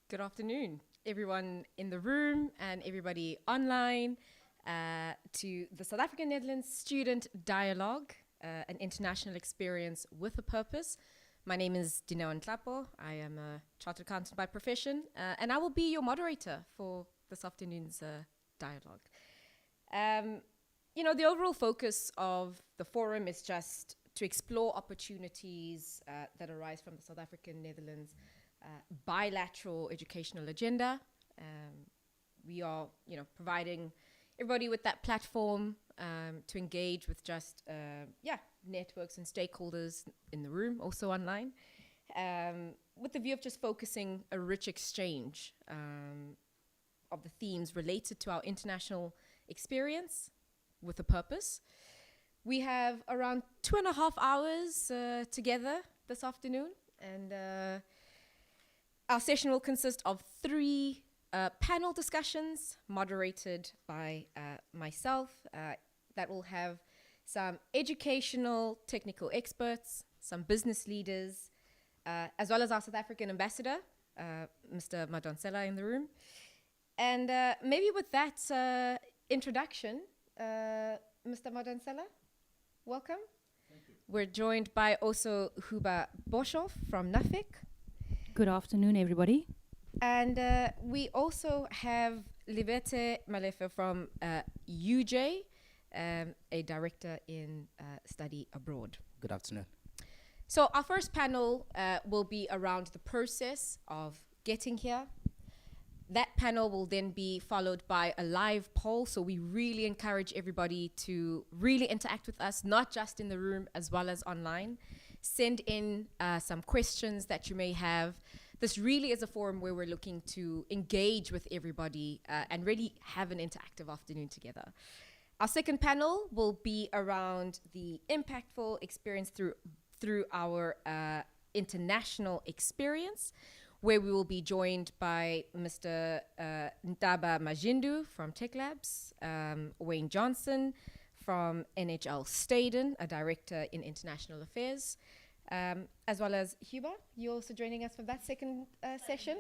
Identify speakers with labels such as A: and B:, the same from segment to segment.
A: Good afternoon, everyone in the room and everybody online, to the South African Netherlands Student Dialogue, an international experience with a purpose. My name is Untitled Chapter. I am a chartered accountant by profession, and I will be your moderator for this afternoon's dialogue. The overall focus of the forum is just to explore opportunities that arise from the South African Netherlands bilateral educational agenda. We are, providing everybody with that platform to engage with just, networks and stakeholders in the room, also online, with the view of just focusing a rich exchange of the themes related to our international experience with a purpose. We have around 2.5 hours together this afternoon, and our session will consist of 3 panel discussions moderated by myself that will have some educational technical experts, some business leaders, as well as our South African ambassador, Mr. Madonsela, in the room. And maybe with that introduction, Mr. Madonsela, welcome.
B: Thank you.
A: We're joined by also Huba Boshoff from NAFIC.
C: Good afternoon, everybody.
A: And we also have Libete Malefe from UJ, a director in study abroad.
B: Good afternoon.
A: So our first panel will be around the process of getting here. That panel will then be followed by a live poll. So we really encourage everybody to really interact with us, not just in the room as well as online. Send in some questions that you may have. This really is a forum where we're looking to engage with everybody and really have an interactive afternoon together. Our second panel will be around the impactful experience through our international experience, where we will be joined by Mr. Ntaba Majindu from Tech Labs, Wayne Johnson from NHL Staden, a director in international affairs, as well as Huba. You're also joining us for that second session.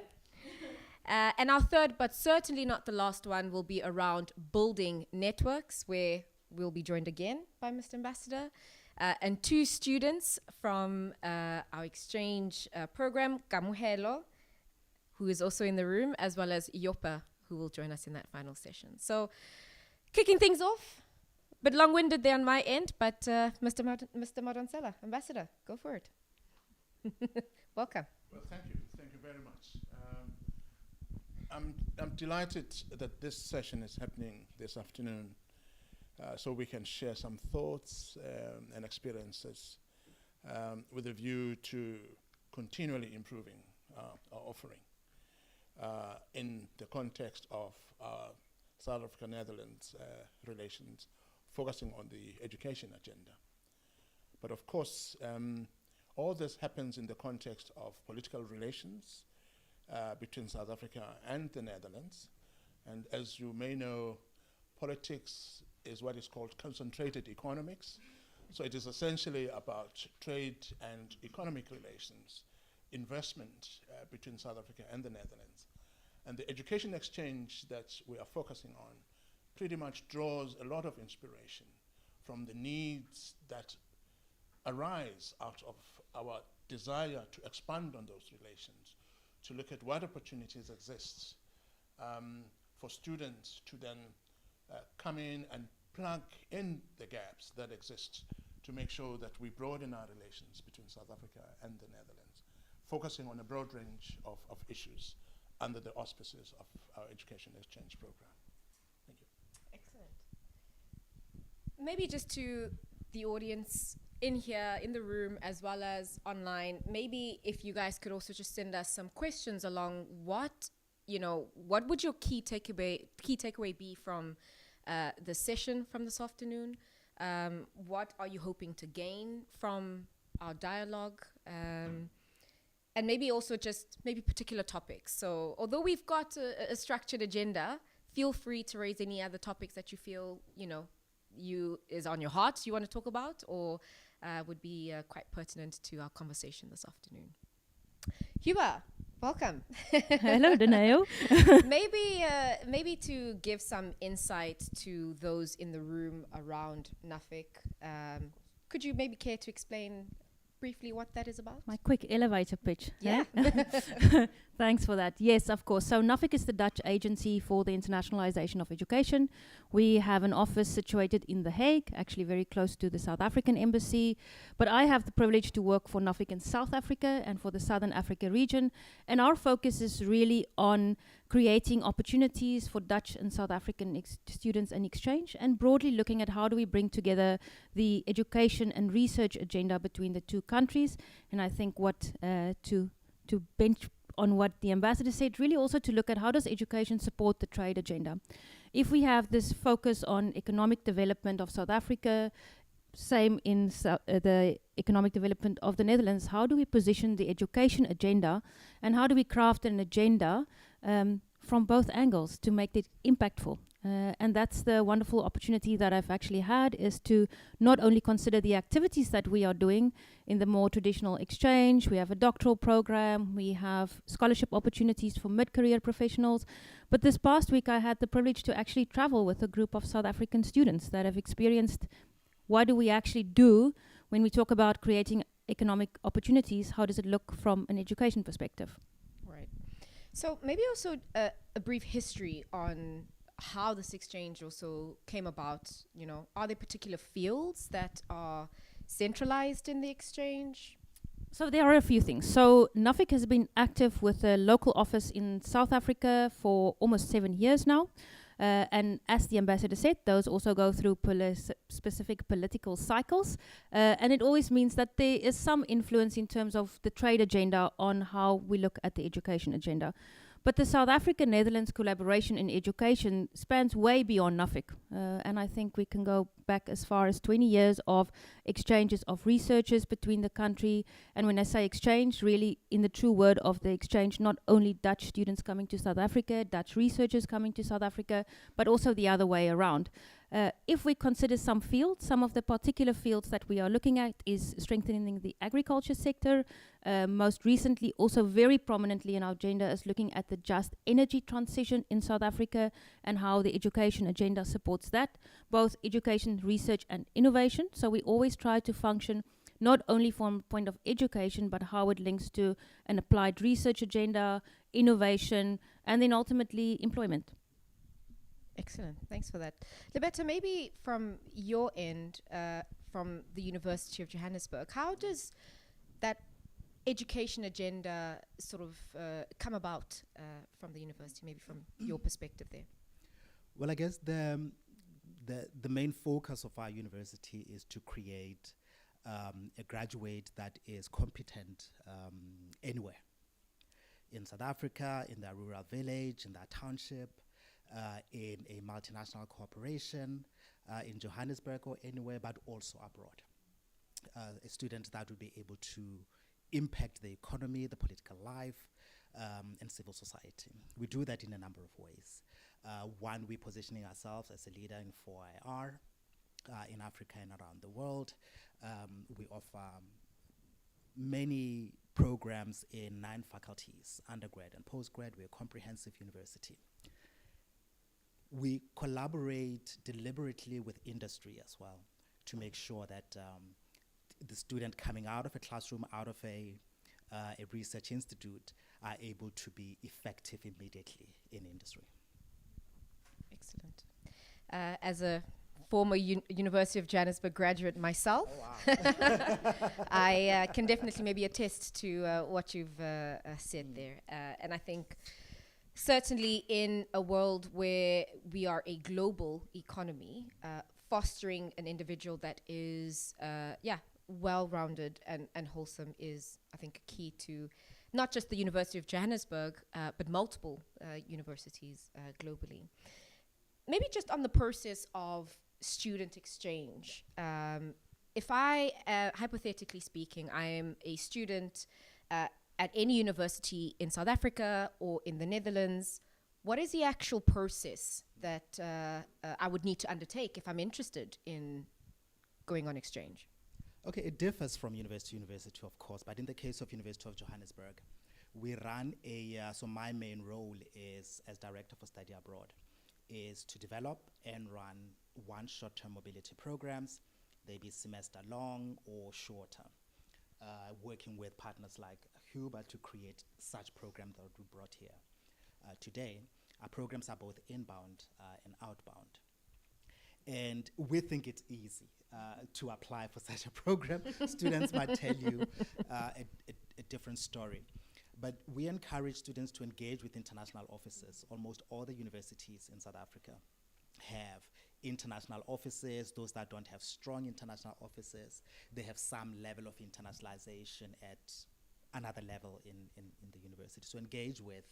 A: And our third, but certainly not the last one, will be around building networks, where we'll be joined again by Mr. Ambassador and 2 students from our exchange program, Kamuhelo, who is also in the room, as well as Yopa, who will join us in that final session. So kicking things off, but long-winded there on my end, but Mr. Madonsela, Ambassador, go for it. Welcome.
B: Well, thank you. Thank you very much. I'm delighted that this session is happening this afternoon, so we can share some thoughts and experiences with a view to continually improving our offering in the context of South Africa-Netherlands relations, focusing on the education agenda. But of course, all this happens in the context of political relations between South Africa and the Netherlands. And as you may know, politics is what is called concentrated economics. So it is essentially about trade and economic relations, investment between South Africa and the Netherlands. And the education exchange that we are focusing on pretty much draws a lot of inspiration from the needs that arise out of our desire to expand on those relations, to look at what opportunities exist for students to then come in and plug in the gaps that exist to make sure that we broaden our relations between South Africa and the Netherlands, focusing on a broad range of issues under the auspices of our education exchange program. Thank you.
A: Excellent. Maybe just to the audience in here, in the room, as well as online, maybe if you guys could also just send us some questions along what would your key takeaway be from the session from this afternoon? What are you hoping to gain from our dialogue? And maybe also just maybe particular topics. So although we've got a structured agenda, feel free to raise any other topics that you feel, is on your heart you want to talk about, or would be quite pertinent to our conversation this afternoon. Huba, Welcome.
C: Hello, Daneo.
A: Maybe to give some insight to those in the room around Nuffic, could you maybe care to explain briefly what that is about?
C: My quick elevator pitch.
A: Yeah.
C: Thanks for that. Yes, of course. So Nuffic is the Dutch agency for the internationalization of education. We have an office situated in The Hague, actually very close to the South African embassy. But I have the privilege to work for Nuffic in South Africa and for the Southern Africa region. And our focus is really on creating opportunities for Dutch and South African students and exchange, and broadly looking at how do we bring together the education and research agenda between the two countries. And I think what to bench on what the ambassador said, really also to look at how does education support the trade agenda. If we have this focus on economic development of South Africa, same in the economic development of the Netherlands, how do we position the education agenda and how do we craft an agenda from both angles to make it impactful? And that's the wonderful opportunity that I've actually had, is to not only consider the activities that we are doing in the more traditional exchange. We have a doctoral program, we have scholarship opportunities for mid-career professionals. But this past week I had the privilege to actually travel with a group of South African students that have experienced what do we actually do when we talk about creating economic opportunities. How does it look from an education perspective?
A: Right. So maybe also a brief history on how this exchange also came about. You know, are there particular fields that are centralized in the exchange?
C: So there are a few things. So Nuffic has been active with a local office in South Africa for almost 7 years now. And as the ambassador said, those also go through specific political cycles. And it always means that there is some influence in terms of the trade agenda on how we look at the education agenda. But the South Africa-Netherlands collaboration in education spans way beyond Nuffic. And I think we can go back as far as 20 years of exchanges of researchers between the country. And when I say exchange, really in the true word of the exchange, not only Dutch students coming to South Africa, Dutch researchers coming to South Africa, but also the other way around. If we consider some fields, some of the particular fields that we are looking at is strengthening the agriculture sector. Most recently, also very prominently in our agenda, is looking at the just energy transition in South Africa and how the education agenda supports that, both education, research and innovation. So we always try to function not only from a point of education, but how it links to an applied research agenda, innovation, and then ultimately employment.
A: Excellent. Thanks for that. Liberta, maybe from your end, from the University of Johannesburg, how does that education agenda sort of come about from the university, maybe from your perspective there?
D: Well, I guess the main focus of our university is to create a graduate that is competent anywhere. In South Africa, in their rural village, in their township, in a multinational corporation, in Johannesburg or anywhere, but also abroad. A student that will be able to impact the economy, the political life, and civil society. We do that in a number of ways. One, we're positioning ourselves as a leader in 4IR in Africa and around the world. We offer many programs in 9 faculties, undergrad and postgrad. We're a comprehensive university. We collaborate deliberately with industry as well to make sure that the student coming out of a classroom, out of a research institute, are able to be effective immediately in industry.
A: Excellent. As a former University of Johannesburg graduate myself, I can definitely maybe attest to what you've said there. And I think certainly in a world where we are a global economy, fostering an individual that is, well-rounded and wholesome is, I think, key to not just the University of Johannesburg, but multiple universities globally. Maybe just on the process of student exchange. If I, hypothetically speaking, I am a student at any university in South Africa or in the Netherlands, what is the actual process that I would need to undertake if I'm interested in going on exchange?
D: Okay, it differs from university to university, of course, but in the case of University of Johannesburg, We run so my main role is, as Director for Study Abroad, is to develop and run one short-term mobility programs. They be semester long or shorter, working with partners like Huber to create such programs that we brought here. Today, our programs are both inbound and outbound. And we think it's easy to apply for such a program. Students might tell you a different story. But we encourage students to engage with international offices. Almost all the universities in South Africa have international offices. Those that don't have strong international offices, they have some level of internationalization at another level in the university. So engage with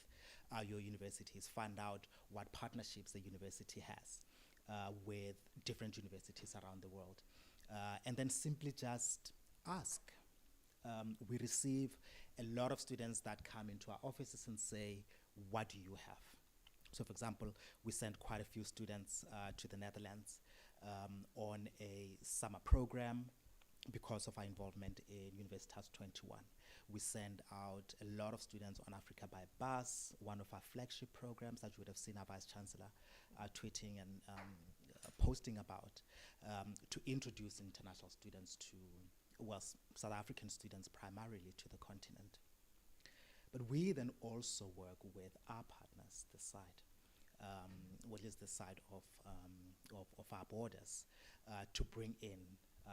D: your universities, find out what partnerships the university has with different universities around the world. And then simply just ask. We receive a lot of students that come into our offices and say, what do you have? So for example, we sent quite a few students to the Netherlands on a summer program because of our involvement in Universitas 21. We send out a lot of students on Africa by Bus, one of our flagship programs that you would have seen our Vice Chancellor tweeting and posting about, to introduce international students to, well, South African students primarily to the continent. But we then also work with our partners this side, what is the side of our borders, to bring in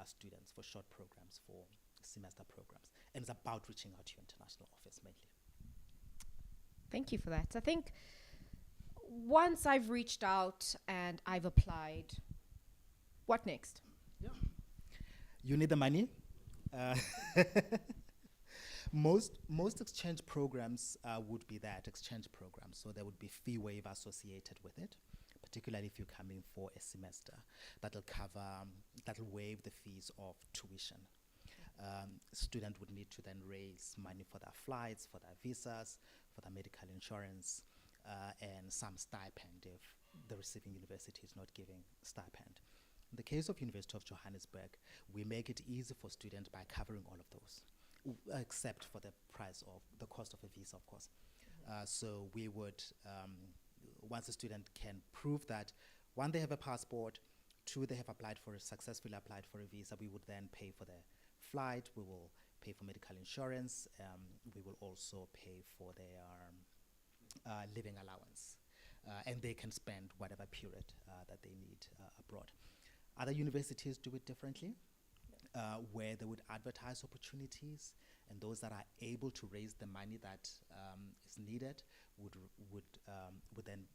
D: students for short programs, for semester programs. And it's about reaching out to your international office mainly.
A: Thank you for that. I think once I've reached out and I've applied, what next?
D: Yeah. You need the money. Most exchange programs would be that, exchange programs. So there would be fee waiver associated with it, particularly if you're coming for a semester. That'll waive the fees of tuition. Student would need to then raise money for their flights, for their visas, for their medical insurance, and some stipend if the receiving university is not giving stipend. In the case of University of Johannesburg, we make it easy for students by covering all of those, except for the price of the cost of a visa, of course. So we would, once a student can prove that, one, they have a passport, two, they have successfully applied for a visa, we would then pay for their flight, we will pay for medical insurance, we will also pay for their living allowance. And they can spend whatever period that they need abroad. Other universities do it differently, where they would advertise opportunities, and those that are able to raise the money that is needed would then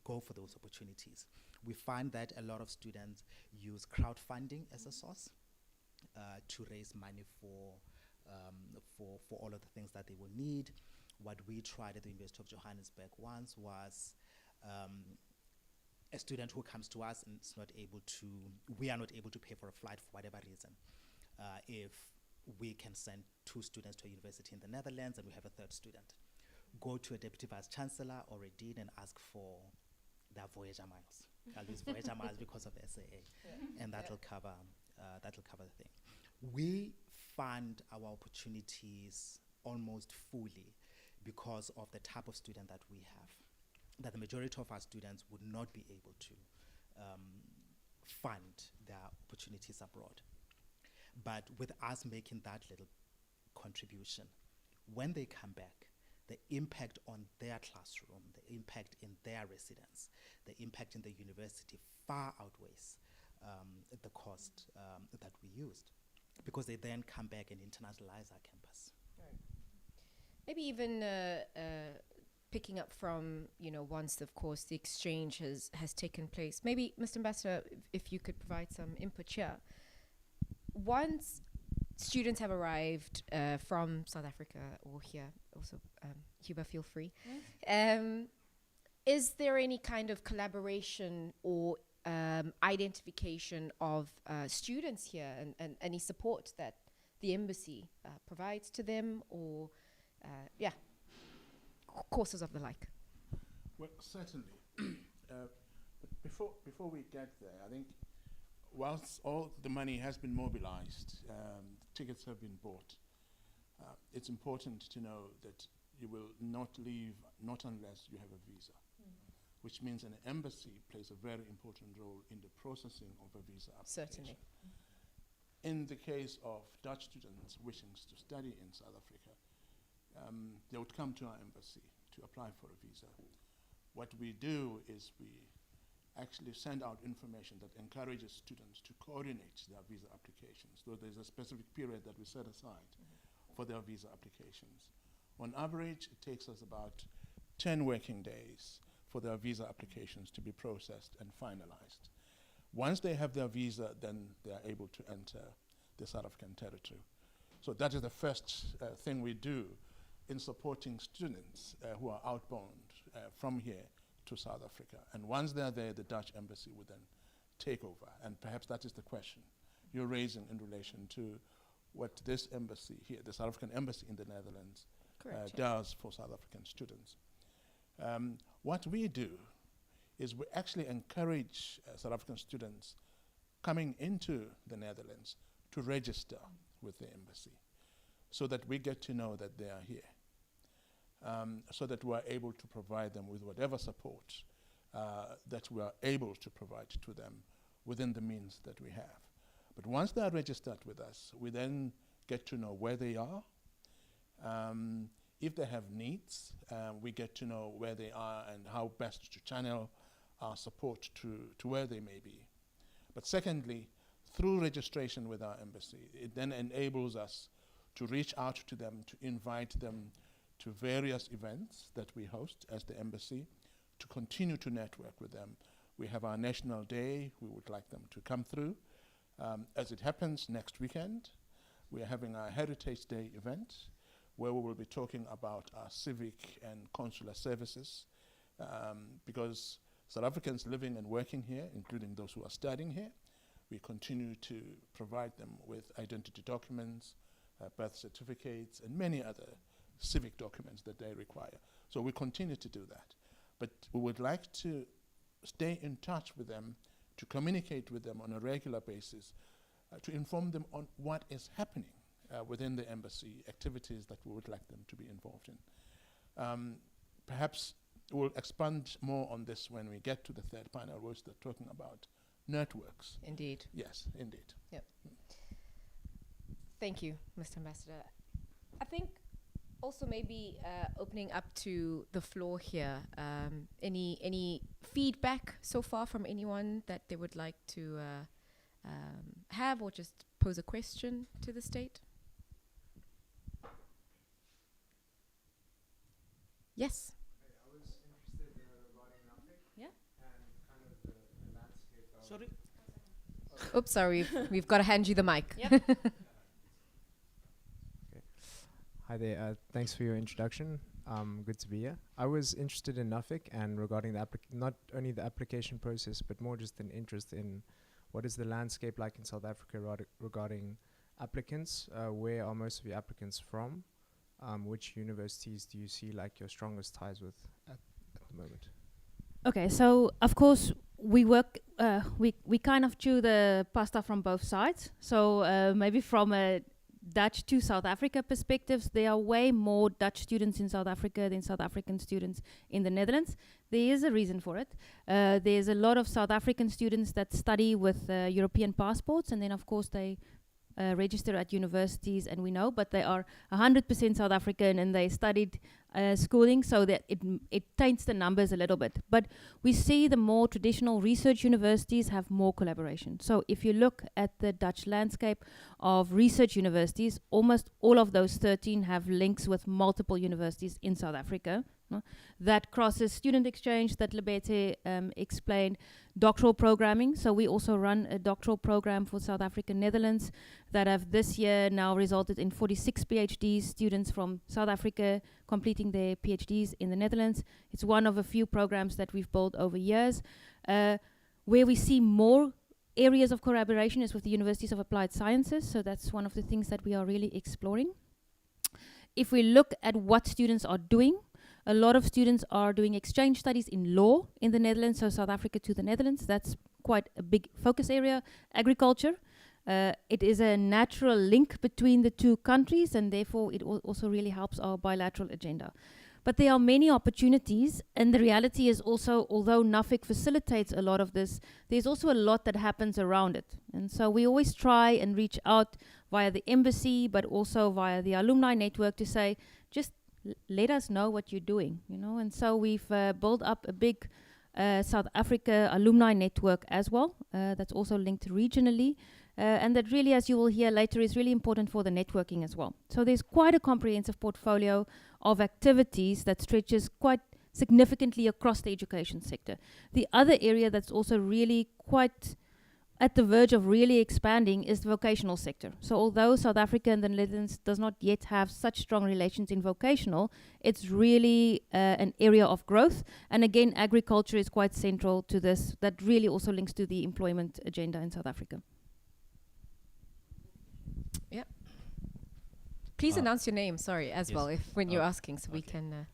D: go for those opportunities. We find that a lot of students use crowdfunding as a source to raise money for all of the things that they will need. What we tried at the University of Johannesburg once was a student who comes to us and we are not able to pay for a flight for whatever reason. If we can send 2 students to a university in the Netherlands and we have a 3rd student, go to a deputy vice chancellor or a dean and ask for their Voyager miles. I'll use Voyager miles because of SAA, and that'll cover the thing. We fund our opportunities almost fully because of the type of student that we have, that the majority of our students would not be able to fund their opportunities abroad. But with us making that little contribution, when they come back, the impact on their classroom, the impact in their residence, the impact in the university far outweighs the cost that we used, because they then come back and internationalize our campus.
A: Right. Maybe even picking up from, once, of course, the exchange has taken place. Maybe, Mr. Ambassador, if you could provide some input here. Once students have arrived from South Africa or here, also, Cuba, feel free. Is there any kind of collaboration or identification of students here and any support that the embassy provides to them, or courses of the like?
B: Well, certainly. But before we get there, I think whilst all the money has been mobilized, tickets have been bought, it's important to know that you will not leave, not unless you have a visa, which means an embassy plays a very important role in the processing of a visa application.
A: Certainly.
B: In the case of Dutch students wishing to study in South Africa, they would come to our embassy to apply for a visa. What we do is we actually send out information that encourages students to coordinate their visa applications. So there's a specific period that we set aside for their visa applications. On average, it takes us about 10 working days for their visa applications to be processed and finalized. Once they have their visa, then they are able to enter the South African territory. So that is the first thing we do in supporting students who are outbound from here to South Africa. And once they're there, the Dutch embassy would then take over. And perhaps that is the question you're raising in relation to what this embassy here, the South African embassy in the Netherlands, does for South African students. What we do is we actually encourage South African students coming into the Netherlands to register with the embassy so that we get to know that they are here, so that we are able to provide them with whatever support that we are able to provide to them within the means that we have. But once they are registered with us, we then get to know where they are. If they have needs, we get to know where they are and how best to channel our support to where they may be. But secondly, through registration with our embassy, it then enables us to reach out to them, to invite them to various events that we host as the embassy, to continue to network with them. We have our National Day. We would like them to come through. As it happens, next weekend, we are having our Heritage Day event, where we will be talking about our civic and consular services, because South Africans living and working here, including those who are studying here, we continue to provide them with identity documents, birth certificates, and many other civic documents that they require. So we continue to do that. But we would like to stay in touch with them, to communicate with them on a regular basis, to inform them on what is happening within the embassy, activities that we would like them to be involved in. Perhaps we'll expand more on this when we get to the third panel, where we're talking about networks.
A: Indeed.
B: Yes, indeed.
A: Yep. Thank you, Mr. Ambassador. I think also maybe opening up to the floor here, any feedback so far from anyone that they would like to have, or just pose a question to the state? Yes.
E: I was interested regarding NAFIC.
C: Yeah.
E: And kind of the landscape of...
D: Sorry?
A: Oops, sorry, we've got to hand you the mic.
C: Yep.
E: Hi there, thanks for your introduction. Good to be here. I was interested in NAFIC and regarding the not only the application process, but more just an interest in what is the landscape like in South Africa regarding applicants. Where are most of your applicants from? Which universities do you see like your strongest ties with at the moment?
C: Okay, so of course we work, we kind of chew the pasta from both sides. So maybe from a Dutch to South Africa perspectives, there are way more Dutch students in South Africa than South African students in the Netherlands. There is a reason for it. There's a lot of South African students that study with European passports, and then of course they register at universities, and we know, but they are 100% South African and they studied schooling, so that it taints the numbers a little bit. But we see the more traditional research universities have more collaboration. So if you look at the Dutch landscape of research universities, almost all of those 13 have links with multiple universities in South Africa. That crosses student exchange that Lebete explained, doctoral programming. So we also run a doctoral program for South Africa, Netherlands, that have this year now resulted in 46 PhD students from South Africa completing their PhDs in the Netherlands. It's one of a few programs that we've built over years. Where we see more areas of collaboration is with the Universities of Applied Sciences. So that's one of the things that we are really exploring. If we look at what students are doing, a lot of students are doing exchange studies in law in the Netherlands, so South Africa to the Netherlands. That's quite a big focus area. Agriculture, It is a natural link between the two countries, and therefore it also really helps our bilateral agenda. But there are many opportunities, and the reality is also, although NAFIC facilitates a lot of this, there's also a lot that happens around it. And so we always try and reach out via the embassy, but also via the alumni network to say, just let us know what you're doing, you know. And so we've built up a big South Africa alumni network as well, that's also linked regionally. And that really, as you will hear later, is really important for the networking as well. So there's quite a comprehensive portfolio of activities that stretches quite significantly across the education sector. The other area that's also really quite at the verge of really expanding is the vocational sector. So although South Africa and the Netherlands does not yet have such strong relations in vocational, it's really an area of growth. And again, agriculture is quite central to this. That really also links to the employment agenda in South Africa.
A: Please announce your name, sorry, as well, if when you're asking, so we
F: okay.
A: can...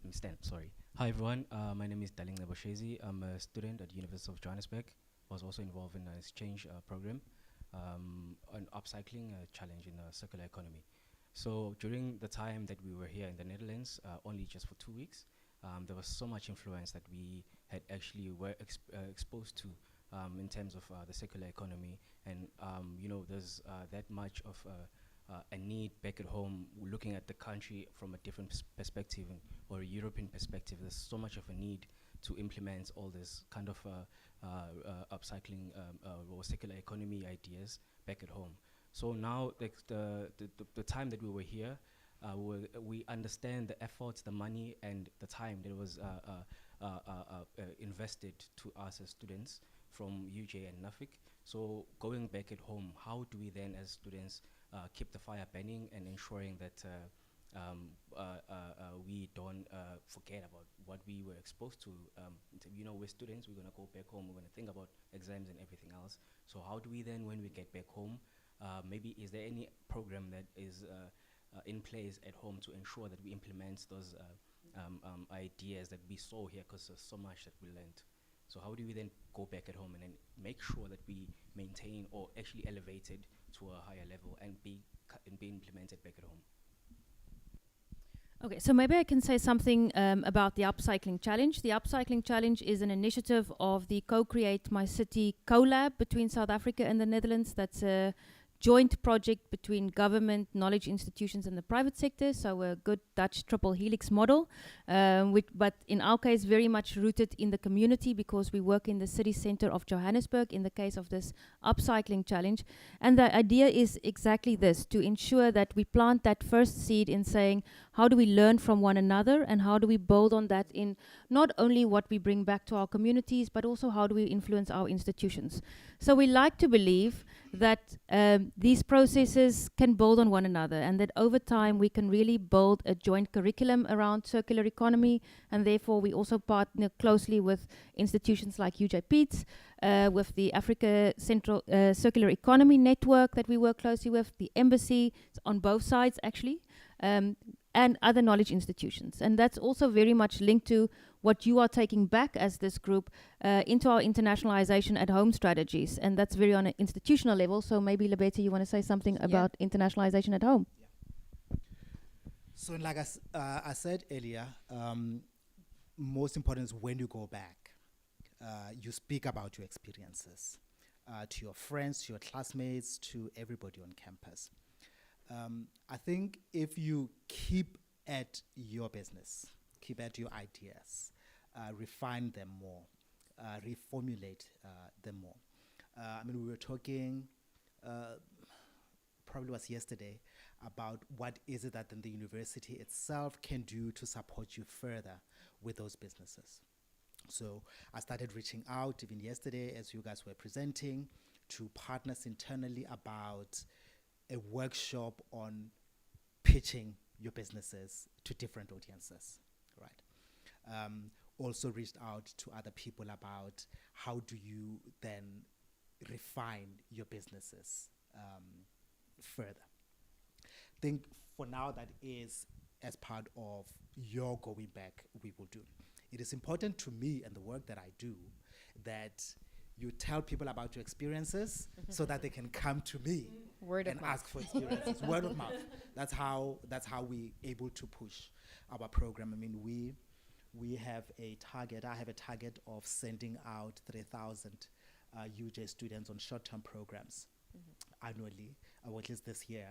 F: Stand, sorry. Hi everyone, my name is Daling Neboshezi. I'm a student at the University of Johannesburg. I was also involved in an exchange program on upcycling challenge in the circular economy. So during the time that we were here in the Netherlands, only just for 2 weeks, there was so much influence that we had actually were exposed to in terms of the circular economy. And you know, there's that much of a need back at home, looking at the country from a different perspective or a European perspective. There's so much of a need to implement all this kind of upcycling or circular economy ideas back at home. So now the time that we were here, we understand the efforts, the money, and the time that was invested to us as students from UJ and NAFIC. So going back at home, how do we then as students keep the fire burning and ensuring that we don't forget about what we were exposed to? You know, we're students, we're gonna go back home, we're gonna think about exams and everything else. So how do we then, when we get back home, maybe is there any program that is in place at home to ensure that we implement those ideas that we saw here, because there's so much that we learned? So how do we then go back at home and then make sure that we maintain or actually elevate it to a higher level and be implemented back at home?
C: Okay, so maybe I can say something about the Upcycling Challenge. The Upcycling Challenge is an initiative of the Co-Create My City collab between South Africa and the Netherlands. That's a joint project between government, knowledge institutions and the private sector, so a good Dutch triple helix model, but in our case very much rooted in the community, because we work in the city center of Johannesburg in the case of this upcycling challenge. And the idea is exactly this, to ensure that we plant that first seed in saying, how do we learn from one another, and how do we build on that in not only what we bring back to our communities, but also how do we influence our institutions. So we like to believe that these processes can build on one another, and that over time we can really build a joint curriculum around circular economy, and therefore we also partner closely with institutions like UJ Peets, with the Africa Central Circular Economy Network that we work closely with, the embassy on both sides actually, and other knowledge institutions. And that's also very much linked to what you are taking back as this group into our internationalization at home strategies. And that's very on an institutional level. So maybe, Lebete, you want to say something about internationalization at home?
D: Yeah. So like I said earlier, most important is when you go back, you speak about your experiences to your friends, to your classmates, to everybody on campus. I think if you keep at your business, keep at your ideas, refine them more, reformulate them more. I mean, we were talking, probably was yesterday, about what is it that then the university itself can do to support you further with those businesses. So I started reaching out even yesterday as you guys were presenting to partners internally about a workshop on pitching your businesses to different audiences, right? Also reached out to other people about how do you then refine your businesses further. I think for now that is as part of your going back we will do. It is important to me and the work that I do that you tell people about your experiences so that they can come to me
A: Word of
D: and
A: mouth.
D: ask for experiences. Word of mouth. That's how we able to push our program. I mean, we have a target. I have a target of sending out 3,000 UJ students on short-term programs annually, or at least this year,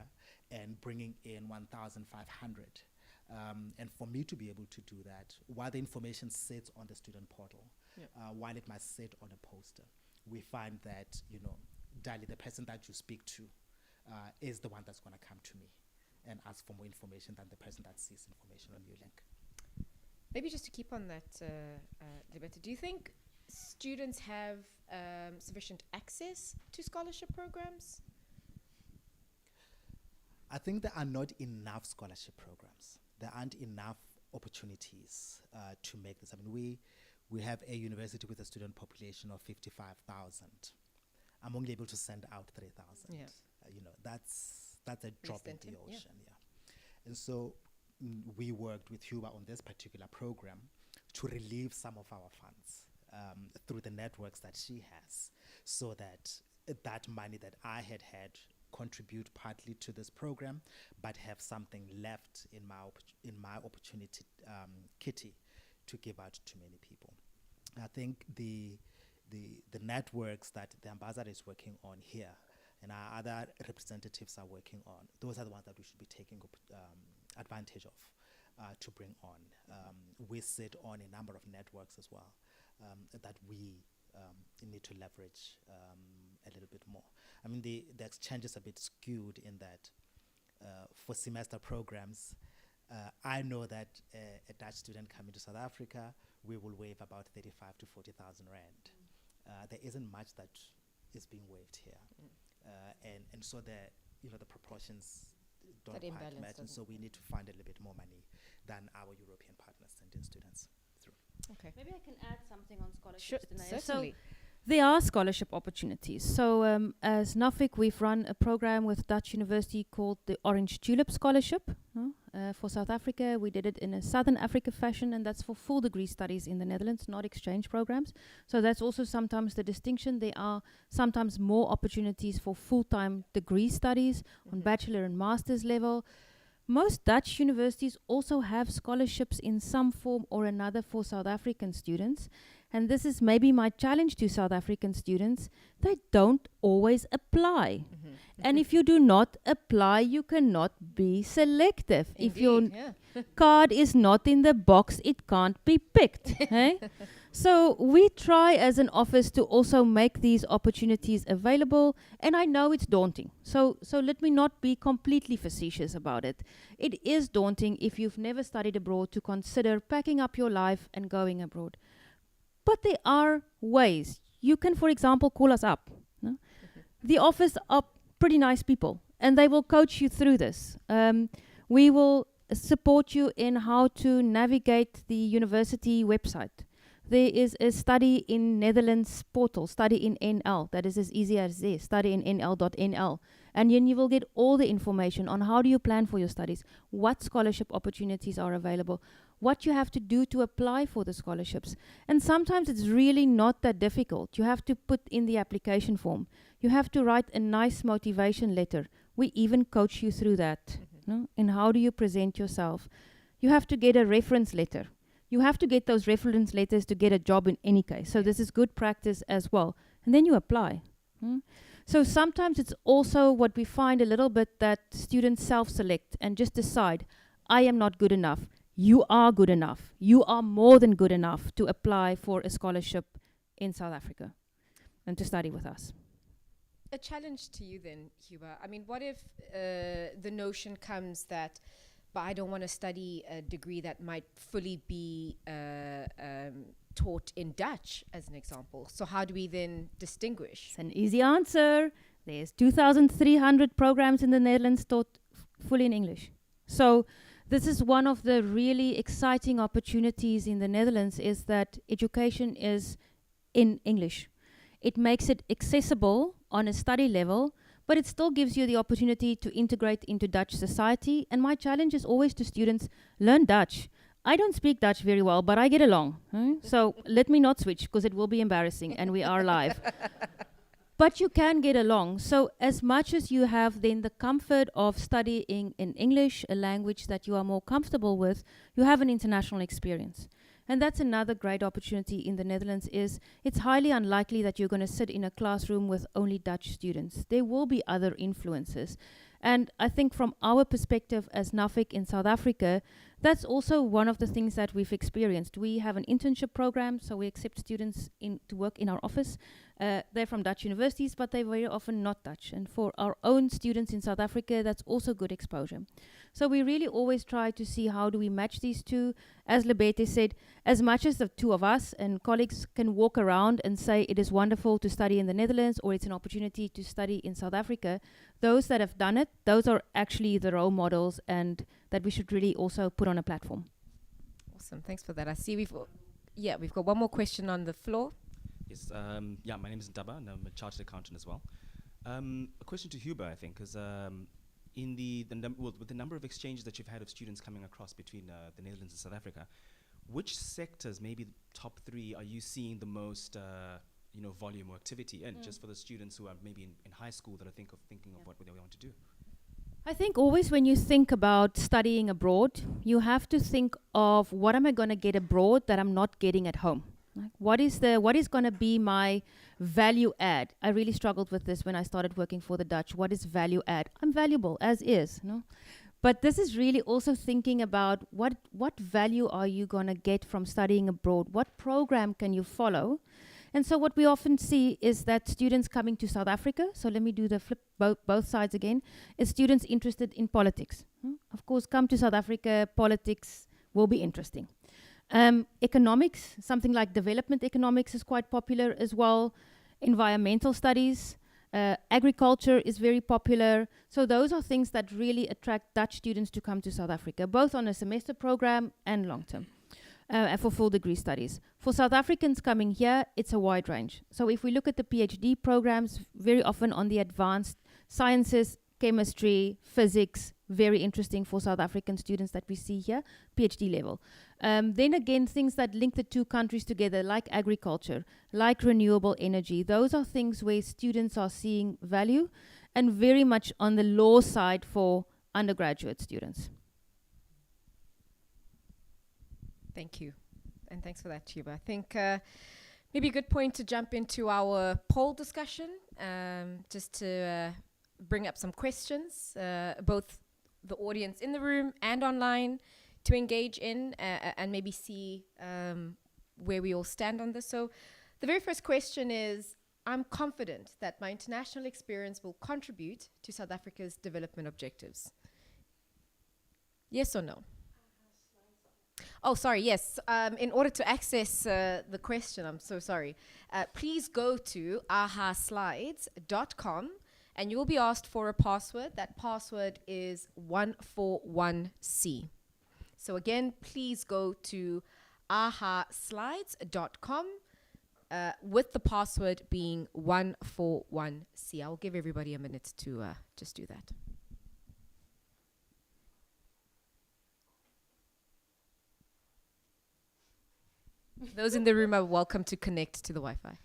D: and bringing in 1,500. And for me to be able to do that, while the information sits on the student portal, while it might sit on a poster, we find that, Dali, the person that you speak to, is the one that's going to come to me and ask for more information than the person that sees information on your link.
A: Maybe just to keep on that, Libeta, do you think students have sufficient access to scholarship programs?
D: I think there are not enough scholarship programs. There aren't enough opportunities to make this. I mean, we have a university with a student population of 55,000. I'm only able to send out 3,000.
A: Yeah.
D: That's a drop in the
A: stinted, yeah.
D: ocean. Yeah. And so we worked with Huba on this particular program to relieve some of our funds through the networks that she has, so that that money that I had contribute partly to this program, but have something left in my opportunity kitty to give out to many people. I think the networks that the ambassador is working on here and our other representatives are working on, those are the ones that we should be taking advantage of to bring on. We sit on a number of networks as well that we need to leverage a little bit more. I mean, the exchange is a bit skewed in that for semester programs, I know that a Dutch student coming to South Africa, we will waive about 35 to 40,000 rand. There isn't much that is being waived here. And so the proportions don't
A: That
D: quite
A: imbalance
D: match, and so
A: doesn't-
D: we need to find a little bit more money than our European partners sending students through.
A: Okay.
C: Maybe I can add something on scholarships.
A: Sure,
C: Danae.
A: certainly.
C: There are scholarship opportunities. So as NAFIC, we've run a program with Dutch University called the Orange Tulip Scholarship for South Africa. We did it in a Southern Africa fashion, and that's for full degree studies in the Netherlands, not exchange programs. So that's also sometimes the distinction. There are sometimes more opportunities for full-time degree studies on bachelor and master's level. Most Dutch universities also have scholarships in some form or another for South African students. And this is maybe my challenge to South African students. They don't always apply. And if you do not apply, you cannot be selective. If your card is not in the box, it can't be picked. Hey? So we try as an office to also make these opportunities available. And I know it's daunting. So let me not be completely facetious about it. It is daunting if you've never studied abroad to consider packing up your life and going abroad. But there are ways. You can, for example, call us up. No? The office are pretty nice people, and they will coach you through this. We will support you in how to navigate the university website. There is a study in Netherlands portal, study in NL. That is as easy as this, study in NL.nl. And then you will get all the information on how do you plan for your studies, what scholarship opportunities are available, what you have to do to apply for the scholarships. And sometimes it's really not that difficult. You have to put in the application form. You have to write a nice motivation letter. We even coach you through that. No? And how do you present yourself? You have to get a reference letter. You have to get those reference letters to get a job in any case. So this is good practice as well. And then you apply. So sometimes it's also what we find a little bit that students self-select and just decide, I am not good enough. You are good enough. You are more than good enough to apply for a scholarship in South Africa and to study with us.
A: A challenge to you then, Huba. I mean, what if the notion comes that, but I don't want to study a degree that might fully be taught in Dutch, as an example. So how do we then distinguish?
C: It's an easy answer. There's 2,300 programs in the Netherlands taught fully in English. So this is one of the really exciting opportunities in the Netherlands, is that education is in English. It makes it accessible on a study level, but it still gives you the opportunity to integrate into Dutch society. And my challenge is always to students, learn Dutch. I don't speak Dutch very well, but I get along. So let me not switch, because it will be embarrassing, and we are live. But you can get along. So as much as you have then the comfort of studying in English, a language that you are more comfortable with, you have an international experience. And that's another great opportunity in the Netherlands. Is it's highly unlikely that you're going to sit in a classroom with only Dutch students. There will be other influences. And I think from our perspective as NAFIC in South Africa, that's also one of the things that we've experienced. We have an internship program, so we accept students to work in our office. They're from Dutch universities, but they're very often not Dutch. And for our own students in South Africa, that's also good exposure. So we really always try to see how do we match these two. As Lebete said, as much as the two of us and colleagues can walk around and say it is wonderful to study in the Netherlands or it's an opportunity to study in South Africa, those that have done it, those are actually the role models and that we should really also put on a platform.
A: Awesome, thanks for that. I see we've got one more question on the floor.
G: Yes, my name is Ntaba and I'm a chartered accountant as well. A question to Huber, I think, because with the number of exchanges that you've had of students coming across between the Netherlands and South Africa, which sectors, maybe the top 3, are you seeing the most volume or activity in, just for the students who are maybe in high school that are thinking of what they want to do?
C: I think always when you think about studying abroad, you have to think of what am I going to get abroad that I'm not getting at home? Like what is going to be my value add? I really struggled with this when I started working for the Dutch. What is value add? I'm valuable as is, no? But this is really also thinking about what value are you going to get from studying abroad? What program can you follow? And so what we often see is that students coming to South Africa, so let me do the flip both sides again, is students interested in politics. Of course, come to South Africa, politics will be interesting. Economics, something like development economics is quite popular as well. Environmental studies, agriculture is very popular. So those are things that really attract Dutch students to come to South Africa, both on a semester program and long term. And for full degree studies. For South Africans coming here, it's a wide range. So if we look at the PhD programs, very often on the advanced sciences, chemistry, physics, very interesting for South African students that we see here, PhD level. Then again, things that link the two countries together, like agriculture, like renewable energy. Those are things where students are seeing value, and very much on the law side for undergraduate students.
A: Thank you. And thanks for that, Tuba. I think maybe a good point to jump into our poll discussion, just to bring up some questions, both the audience in the room and online, to engage in and maybe see where we all stand on this. So the very first question is, I'm confident that my international experience will contribute to South Africa's development objectives. Yes or no? Oh, sorry, yes. In order to access the question, I'm so sorry, please go to ahaslides.com and you will be asked for a password. That password is 141C. So again, please go to ahaslides.com with the password being 141C. I'll give everybody a minute to just do that. Those in the room are welcome to connect to the Wi-Fi.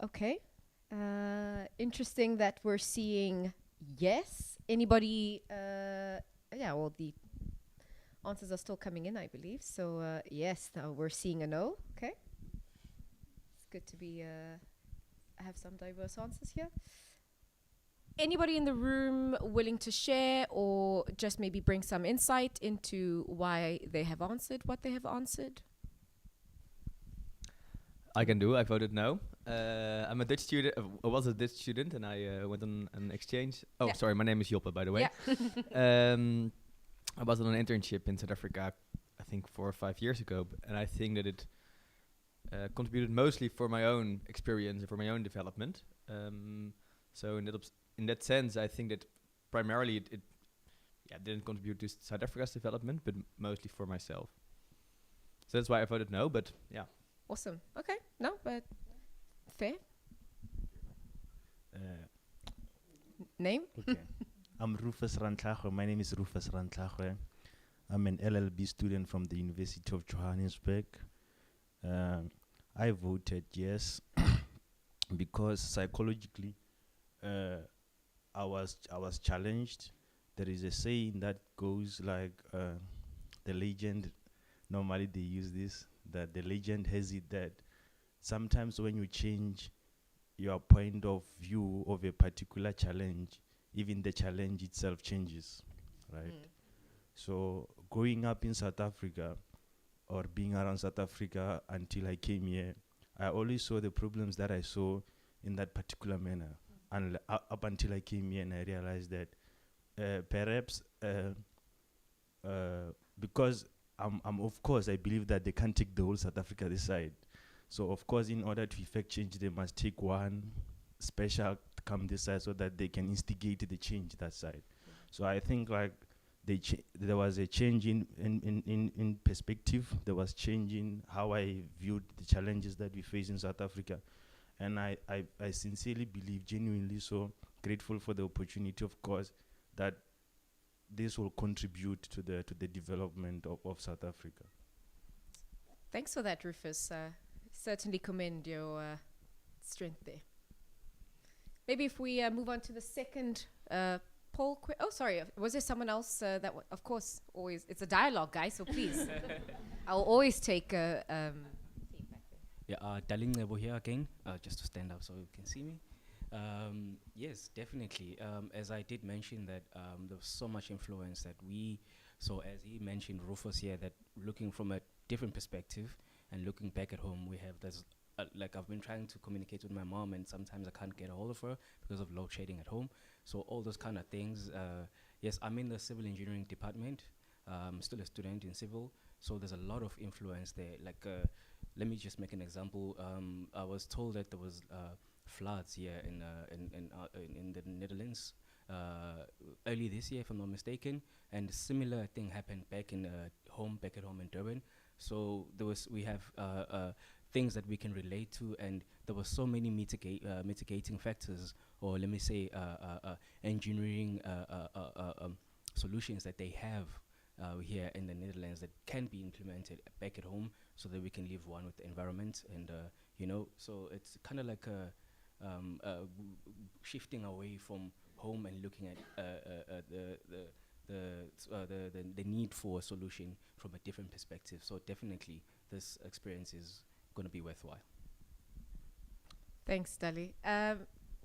A: Okay. Interesting that we're seeing yes. Anybody? Well, the answers are still coming in, I believe. So yes, now we're seeing a no. Okay. Good to be have some diverse answers here. Anybody in the room willing to share or just maybe bring some insight into why they have answered what they have answered?
H: I can do. I voted no. I'm a Dutch student. I was a Dutch student, and I went on an exchange. Oh, yeah. Sorry, my name is Joppe, by the way. Yeah. I was on an internship in South Africa, I think 4 or 5 years ago, and I think that it contributed mostly for my own experience and for my own development. So in that sense, I think that primarily it didn't contribute to South Africa's development, but mostly for myself. So that's why I voted no, but yeah.
A: Awesome. Okay. No, but fair. Name?
I: Okay. I'm Rufus Rantlagwe. My name is Rufus Rantlagwe. I'm an LLB student from the University of Johannesburg. I voted yes because psychologically I was challenged. There is a saying that goes like the legend, normally they use this, that the legend has it that sometimes when you change your point of view of a particular challenge, even the challenge itself changes, right? So growing up in South Africa or being around South Africa until I came here, I always saw the problems that I saw in that particular manner. And up until I came here and I realized that perhaps because I'm of course I believe that they can't take the whole South Africa this side. So of course, in order to effect change, they must take one special to come this side so that they can instigate the change that side. So I think like there was a change in perspective. There was change in how I viewed the challenges that we face in South Africa. And I sincerely believe, genuinely so, grateful for the opportunity, of course, that this will contribute to the development of South Africa.
A: Thanks for that, Rufus. Certainly commend your strength there. Maybe if we move on to the second poll. Was there someone else that? Of course, always it's a dialogue, guys. So please, I'll always take feedback.
F: Yeah, Daling Nebo here again, just to stand up so you can see me. Yes, definitely. As I did mention that there was so much influence that so as he mentioned, Rufus here, that looking from a different perspective and looking back at home, we have this, like I've been trying to communicate with my mom and sometimes I can't get a hold of her because of load shedding at home. So all those kind of things. Yes, I'm in the civil engineering department. I'm still a student in civil. So there's a lot of influence there. Like, let me just make an example. I was told that there was floods here in the Netherlands early this year, if I'm not mistaken, and a similar thing happened back at home in Durban. So we have things that we can relate to, and there were so many mitigating factors, or let me say engineering solutions that they have here in the Netherlands that can be implemented back at home, so that we can live one with the environment, and so it's kind of like shifting away from home and looking at the need for a solution from a different perspective. So definitely this experience is going to be worthwhile.
A: Thanks, Dali.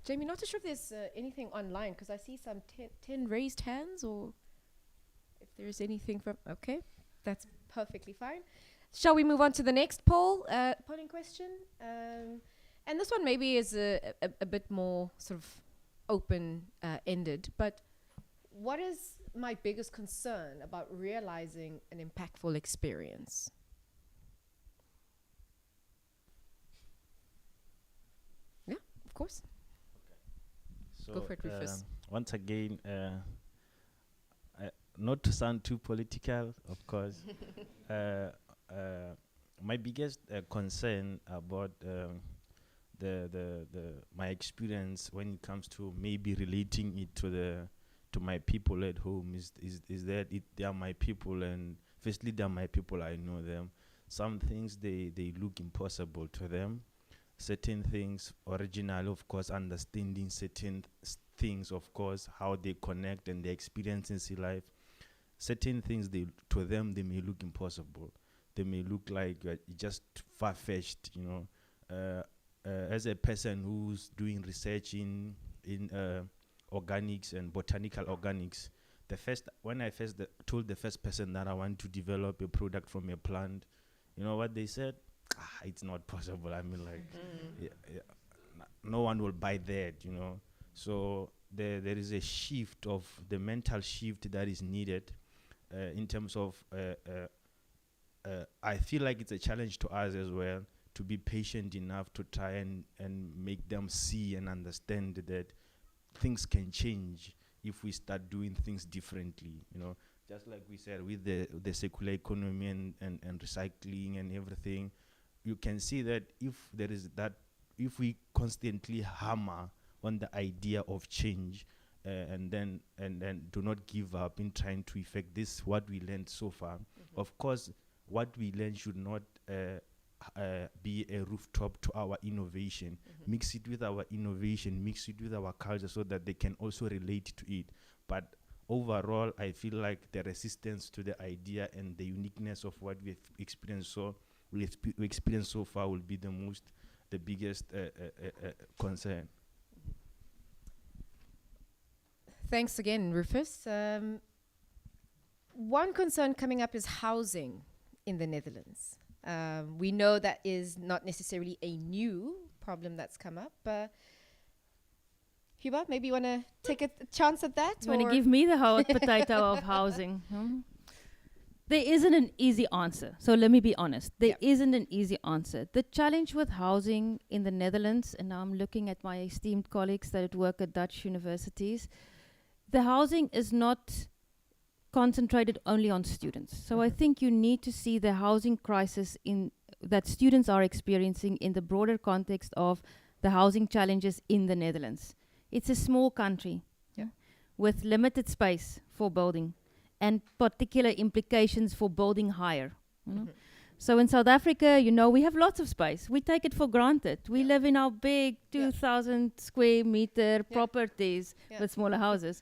A: Jamie, not too sure if there's anything online, because I see some 10 raised hands, or if there's anything from... Okay, that's perfectly fine. Shall we move on to the next polling question? And this one maybe is a bit more sort of open-ended, but what is my biggest concern about realizing an impactful experience? Yeah, of course.
I: So
A: go for it, Rufus.
I: once again, not to sound too political, of course, my biggest concern about my experience when it comes to maybe relating it to my people at home is that they are my people, and firstly they are my people, I know them. Some things they look impossible to them. Certain things original, of course, understanding certain things, of course, how they connect and their experiences in life. Certain things to them they may look impossible. They may look like just far-fetched, as a person who's doing research in organics and botanical organics, when I told the first person that I want to develop a product from a plant, you know what they said? It's not possible. I mean, like, no one will buy that, So there is a shift of the mental shift that is needed in terms of. I feel like it's a challenge to us as well, to be patient enough to try and make them see and understand that things can change if we start doing things differently. just like we said, with the circular economy and recycling and everything, you can see that if we constantly hammer on the idea of change, and then do not give up in trying to effect this, what we learned so far. Of course, what we learned should not be a rooftop to our innovation. Mix it with our innovation, mix it with our culture, so that they can also relate to it. But overall, I feel like the resistance to the idea and the uniqueness of what we've experienced so far will be the biggest concern.
A: Thanks again, Rufus. One concern coming up is housing in the Netherlands. We know that is not necessarily a new problem that's come up. Huba, maybe you want to take a chance at that?
C: You want to give me the hot potato of housing? There isn't an easy answer. So let me be honest. There isn't an easy answer. The challenge with housing in the Netherlands, and now I'm looking at my esteemed colleagues that work at Dutch universities, the housing is not concentrated only on students. So I think you need to see the housing crisis that students are experiencing in the broader context of the housing challenges in the Netherlands. It's a small country with limited space for building and particular implications for building higher. So in South Africa, we have lots of space. We take it for granted. We live in our big 2,000 square meter properties with smaller houses.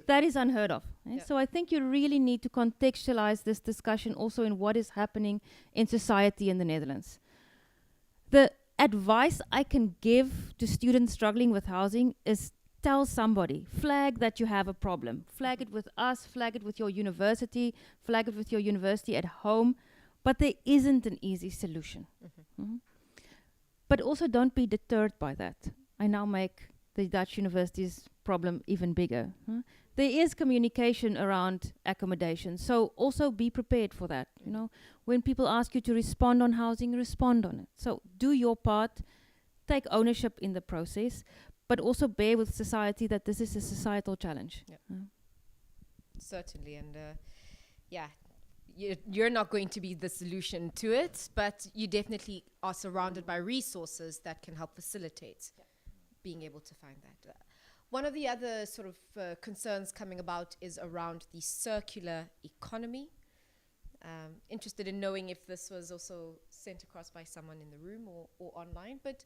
C: That is unheard of. So I think you really need to contextualize this discussion also in what is happening in society in the Netherlands. The advice I can give to students struggling with housing is tell somebody, flag that you have a problem. Flag it with us, flag it with your university, flag it with your university at home. But there isn't an easy solution. But also don't be deterred by that. I now make the Dutch university's problem even bigger. There is communication around accommodation, so also be prepared for that. When people ask you to respond on housing, respond on it. So do your part, take ownership in the process, but also bear with society that this is a societal challenge.
A: Certainly, and you're not going to be the solution to it, but you definitely are surrounded by resources that can help facilitate being able to find that. One of the other sort of concerns coming about is around the circular economy. Interested in knowing if this was also sent across by someone in the room or online, but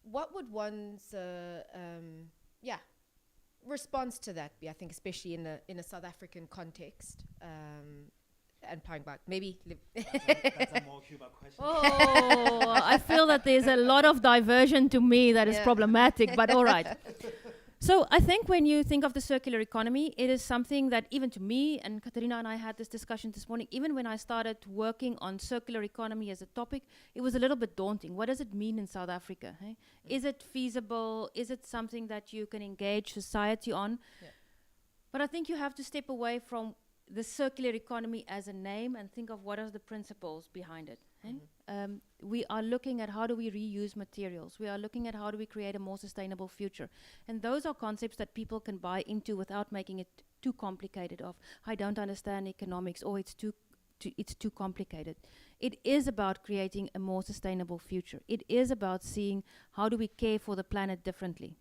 A: what would one's response to that be? I think especially in a South African context, and playing back, maybe.
D: That's a more Cuba question.
C: Oh, I feel that there's a lot of diversion to me that is problematic, but all right. So I think when you think of the circular economy, it is something that even to me, and Katerina and I had this discussion this morning, even when I started working on circular economy as a topic, it was a little bit daunting. What does it mean in South Africa? Is it feasible? Is it something that you can engage society on? But I think you have to step away from the circular economy as a name and think of what are the principles behind it. We are looking at how do we reuse materials. We are looking at how do we create a more sustainable future. And those are concepts that people can buy into without making it too complicated of, I don't understand economics, or it's too complicated. It is about creating a more sustainable future. It is about seeing how do we care for the planet differently.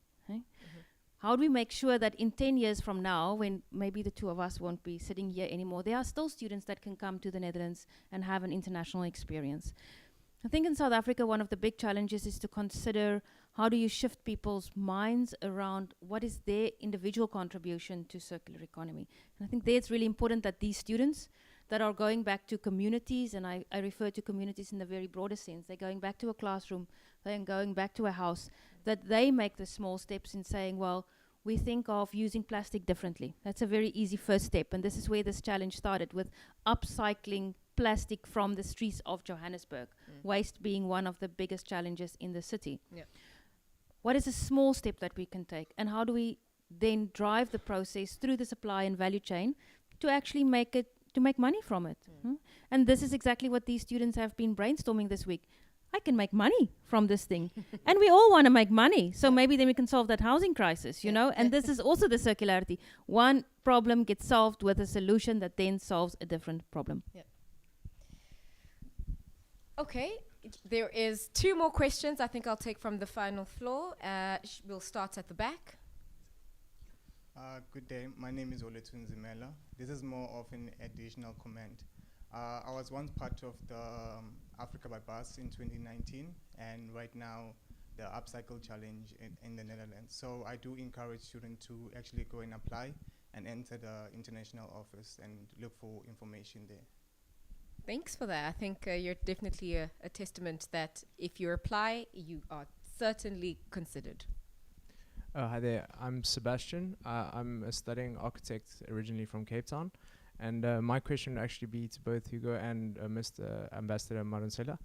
C: How do we make sure that in 10 years from now, when maybe the two of us won't be sitting here anymore, there are still students that can come to the Netherlands and have an international experience. I think in South Africa, one of the big challenges is to consider how do you shift people's minds around what is their individual contribution to circular economy. And I think there it's really important that these students that are going back to communities, and I refer to communities in the very broader sense, they're going back to a classroom, they're going back to a house, that they make the small steps in saying, well, we think of using plastic differently. That's a very easy first step, and this is where this challenge started, with upcycling plastic from the streets of Johannesburg, waste being one of the biggest challenges in the city. What is a small step that we can take, and how do we then drive the process through the supply and value chain to actually make money from it? And this is exactly what these students have been brainstorming this week. I can make money from this thing. And we all want to make money. So maybe then we can solve that housing crisis, you know? And this is also the circularity. One problem gets solved with a solution that then solves a different problem.
A: Okay, there is 2 more questions I think I'll take from the final floor. We'll start at the back.
J: Good day, my name is Oletun Zimela. This is more of an additional comment. I was once part of the Africa by Bus in 2019, and right now the Upcycle Challenge in the Netherlands. So I do encourage students to actually go and apply and enter the international office and look for information there.
A: Thanks for that. I think you're definitely a testament that if you apply, you are certainly considered.
E: Hi there, I'm Sebastian. I'm a studying architect originally from Cape Town. And my question would actually be to both Hugo and Mr. Ambassador Maronsela.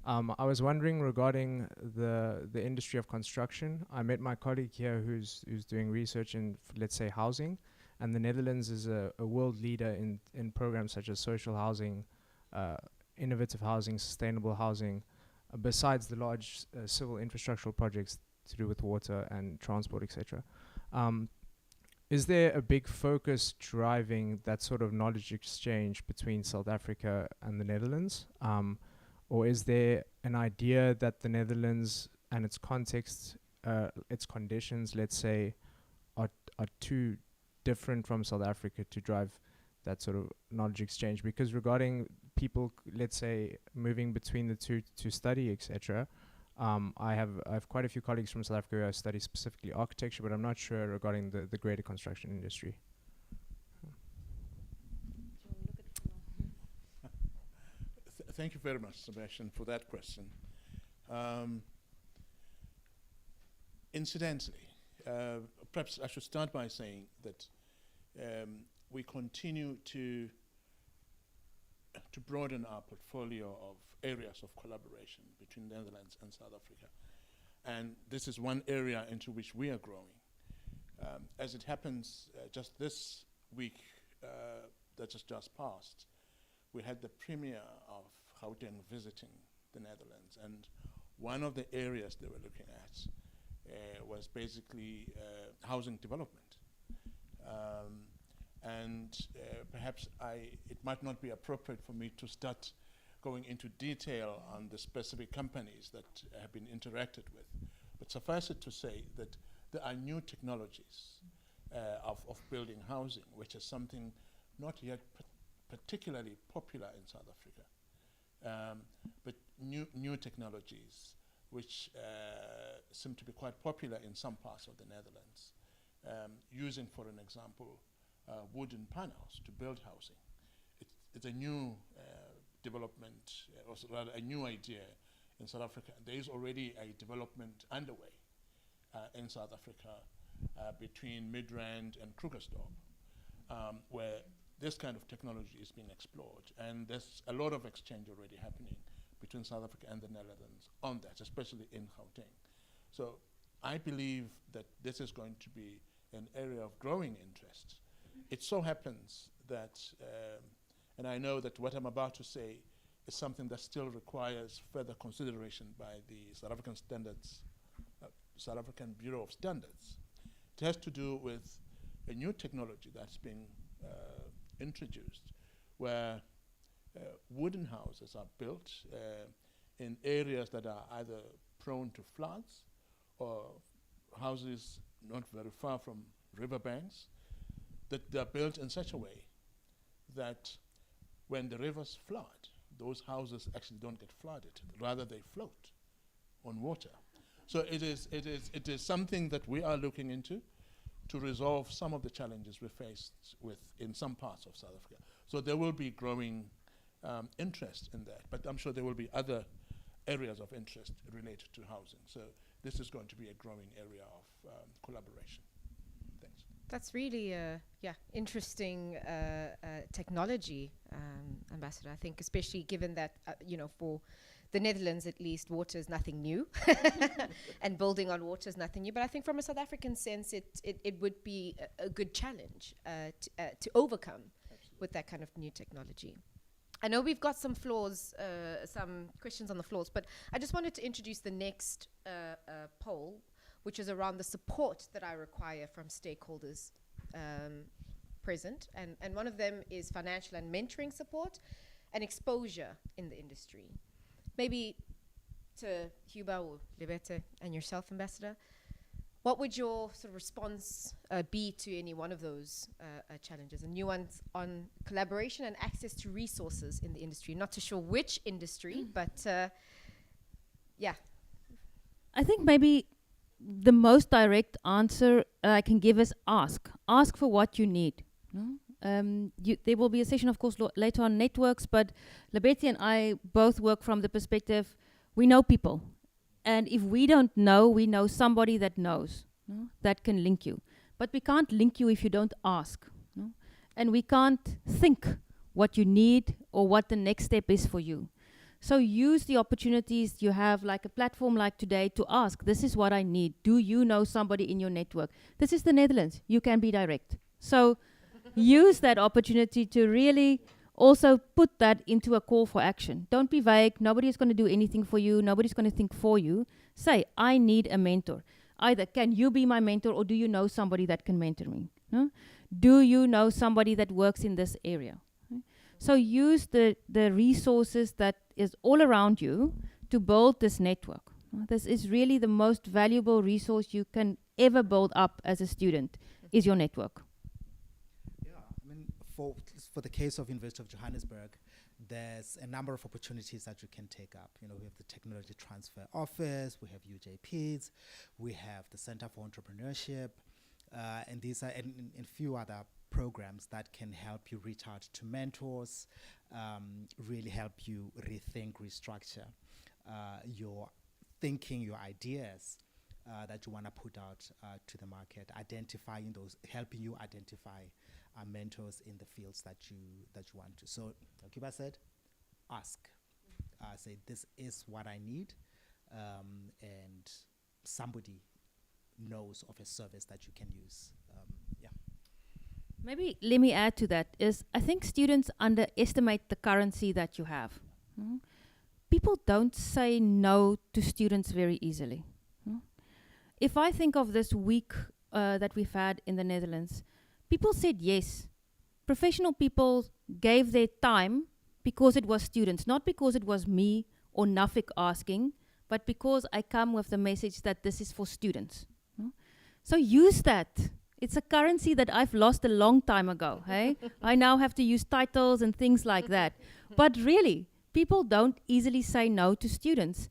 E: I was wondering regarding the industry of construction. I met my colleague here who's doing research in, let's say, housing. And the Netherlands is a world leader in programs such as social housing, innovative housing, sustainable housing, besides the large civil infrastructural projects to do with water and transport, etc. Is there a big focus driving that sort of knowledge exchange between South Africa and the Netherlands? Or is there an idea that the Netherlands and its context, its conditions, let's say, are too different from South Africa to drive that sort of knowledge exchange? Because regarding people, let's say, moving between the two to study, etc., I have quite a few colleagues from South Africa who study specifically architecture, but I'm not sure regarding the greater construction industry.
B: Thank you very much, Sebastian, for that question. Incidentally, perhaps I should start by saying that we continue to broaden our portfolio of areas of collaboration between the Netherlands and South Africa. And this is one area into which we are growing. As it happens, just this week that has just passed, we had the Premier of Gauteng visiting the Netherlands. And one of the areas they were looking at was basically housing development. Perhaps it might not be appropriate for me to start going into detail on the specific companies that have been interacted with. But suffice it to say that there are new technologies of building housing, which is something not yet particularly popular in South Africa. But new technologies which seem to be quite popular in some parts of the Netherlands, using, for an example, wooden panels to build housing. It's a new development, or rather a new idea in South Africa. There is already a development underway in South Africa between Midrand and Krugersdorp, where this kind of technology is being explored. And there's a lot of exchange already happening between South Africa and the Netherlands on that, especially in Gauteng. So I believe that this is going to be an area of growing interest. It so happens that, and I know that what I'm about to say is something that still requires further consideration by the South African Standards, South African Bureau of Standards. It has to do with a new technology that's being introduced, where wooden houses are built in areas that are either prone to floods or houses not very far from riverbanks, that they're built in such a way that when the rivers flood, those houses actually don't get flooded, rather they float on water. So it is something that we are looking into to resolve some of the challenges we faced with in some parts of South Africa. So there will be growing interest in that, but I'm sure there will be other areas of interest related to housing. So this is going to be a growing area of collaboration. Thanks.
A: That's really interesting technology, Ambassador. I think especially given that, for the Netherlands at least, water is nothing new and building on water is nothing new. But I think from a South African sense, it would be a good challenge to overcome with that kind of new technology. I know we've got some floors, some questions on the floors, but I just wanted to introduce the next poll, which is around the support that I require from stakeholders present. And one of them is financial and mentoring support and exposure in the industry. Maybe to Huba or Libete and yourself, Ambassador, what would your sort of response be to any one of those challenges? A new ones on collaboration and access to resources in the industry. Not too sure which industry, but yeah.
C: I think maybe the most direct answer I can give is ask. Ask for what you need. No? There will be a session, of course, later on networks, but Libete and I both work from the perspective, we know people. And if we don't know, we know somebody that knows, no? That can link you. But we can't link you if you don't ask. No? And we can't think what you need or what the next step is for you. So use the opportunities you have, like a platform like today, to ask, this is what I need. Do you know somebody in your network? This is the Netherlands. You can be direct. So use that opportunity to really also put that into a call for action. Don't be vague. Nobody is going to do anything for you. Nobody's going to think for you. Say, I need a mentor. Either can you be my mentor, or do you know somebody that can mentor me? No? Do you know somebody that works in this area? Okay? So use the resources that is all around you to build this network. This is really the most valuable resource you can ever build up as a student, is your network.
D: For the case of University of Johannesburg, there's a number of opportunities that you can take up. You know, we have the Technology Transfer Office, we have UJPs, we have the Center for Entrepreneurship, and these are and few other programs that can help you reach out to mentors, really help you rethink, restructure your thinking, your ideas that you want to put out to the market, identifying those, helping you identify mentors in the fields that you want to. So, like Kiba said, ask. Say, this is what I need, and somebody knows of a service that you can use. Yeah.
C: Maybe let me add to that is I think students underestimate the currency that you have. People don't say no to students very easily. If I think of this week that we've had in the Netherlands, people said yes. Professional people gave their time because it was students, not because it was me or Nafik asking, but because I come with the message that this is for students. So use that. It's a currency that I've lost a long time ago. Hey, I now have to use titles and things like that. But really, people don't easily say no to students.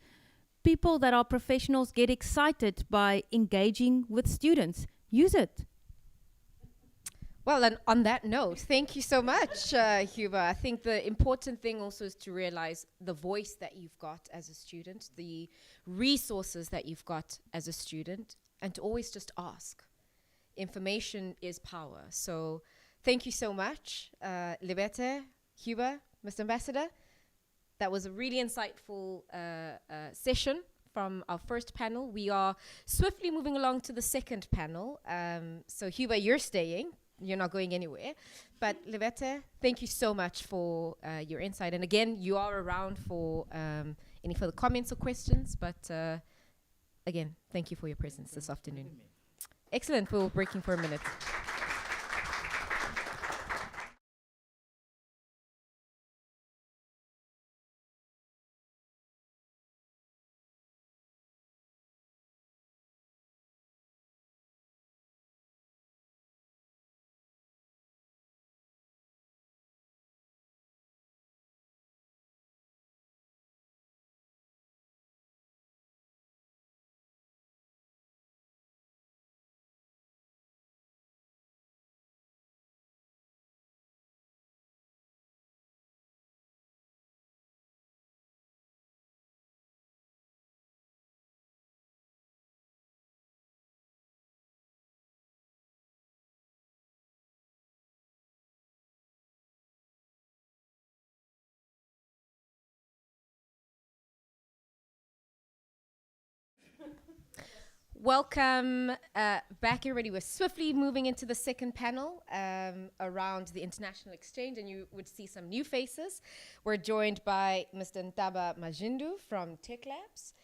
C: People that are professionals get excited by engaging with students. Use it.
A: Well, and on that note, thank you so much, Huba. I think the important thing also is to realize the voice that you've got as a student, the resources that you've got as a student, and to always just ask. Information is power. So thank you so much, Libete, Huba, Mr. Ambassador. That was a really insightful session from our first panel. We are swiftly moving along to the second panel. So Huba, you're staying. You're not going anywhere. But Libete, thank you so much for your insight. And again, you are around for any further comments or questions. But again, thank you for your presence this afternoon. Excellent. We're breaking for a minute. Welcome back, everybody. We're swiftly moving into the second panel around the international exchange, and you would see some new faces. We're joined by Mr. Ntaba Majindu from Tech Labs.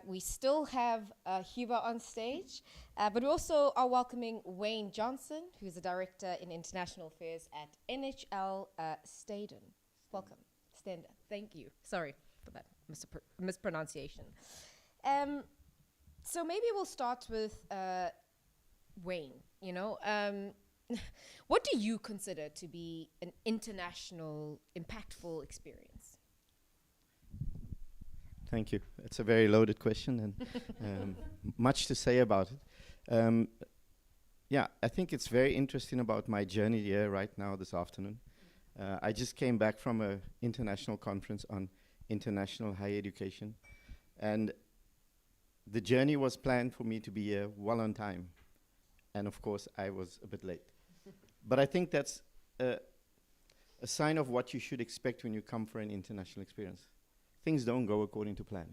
A: We still have Huba on stage, but we also are welcoming Wayne Johnson, who's the Director in International Affairs at NHL Staden. Welcome, Stenda. Thank you. Sorry for that mispronunciation. So maybe we'll start with Wayne. You know, what do you consider to be an international, impactful experience?
K: Thank you. It's a very loaded question and much to say about it. Yeah, I think it's very interesting about my journey here right now this afternoon. I just came back from an international conference on international higher education, and the journey was planned for me to be here well on time, and of course I was a bit late. But I think that's a sign of what you should expect when you come for an international experience. Things don't go according to plan.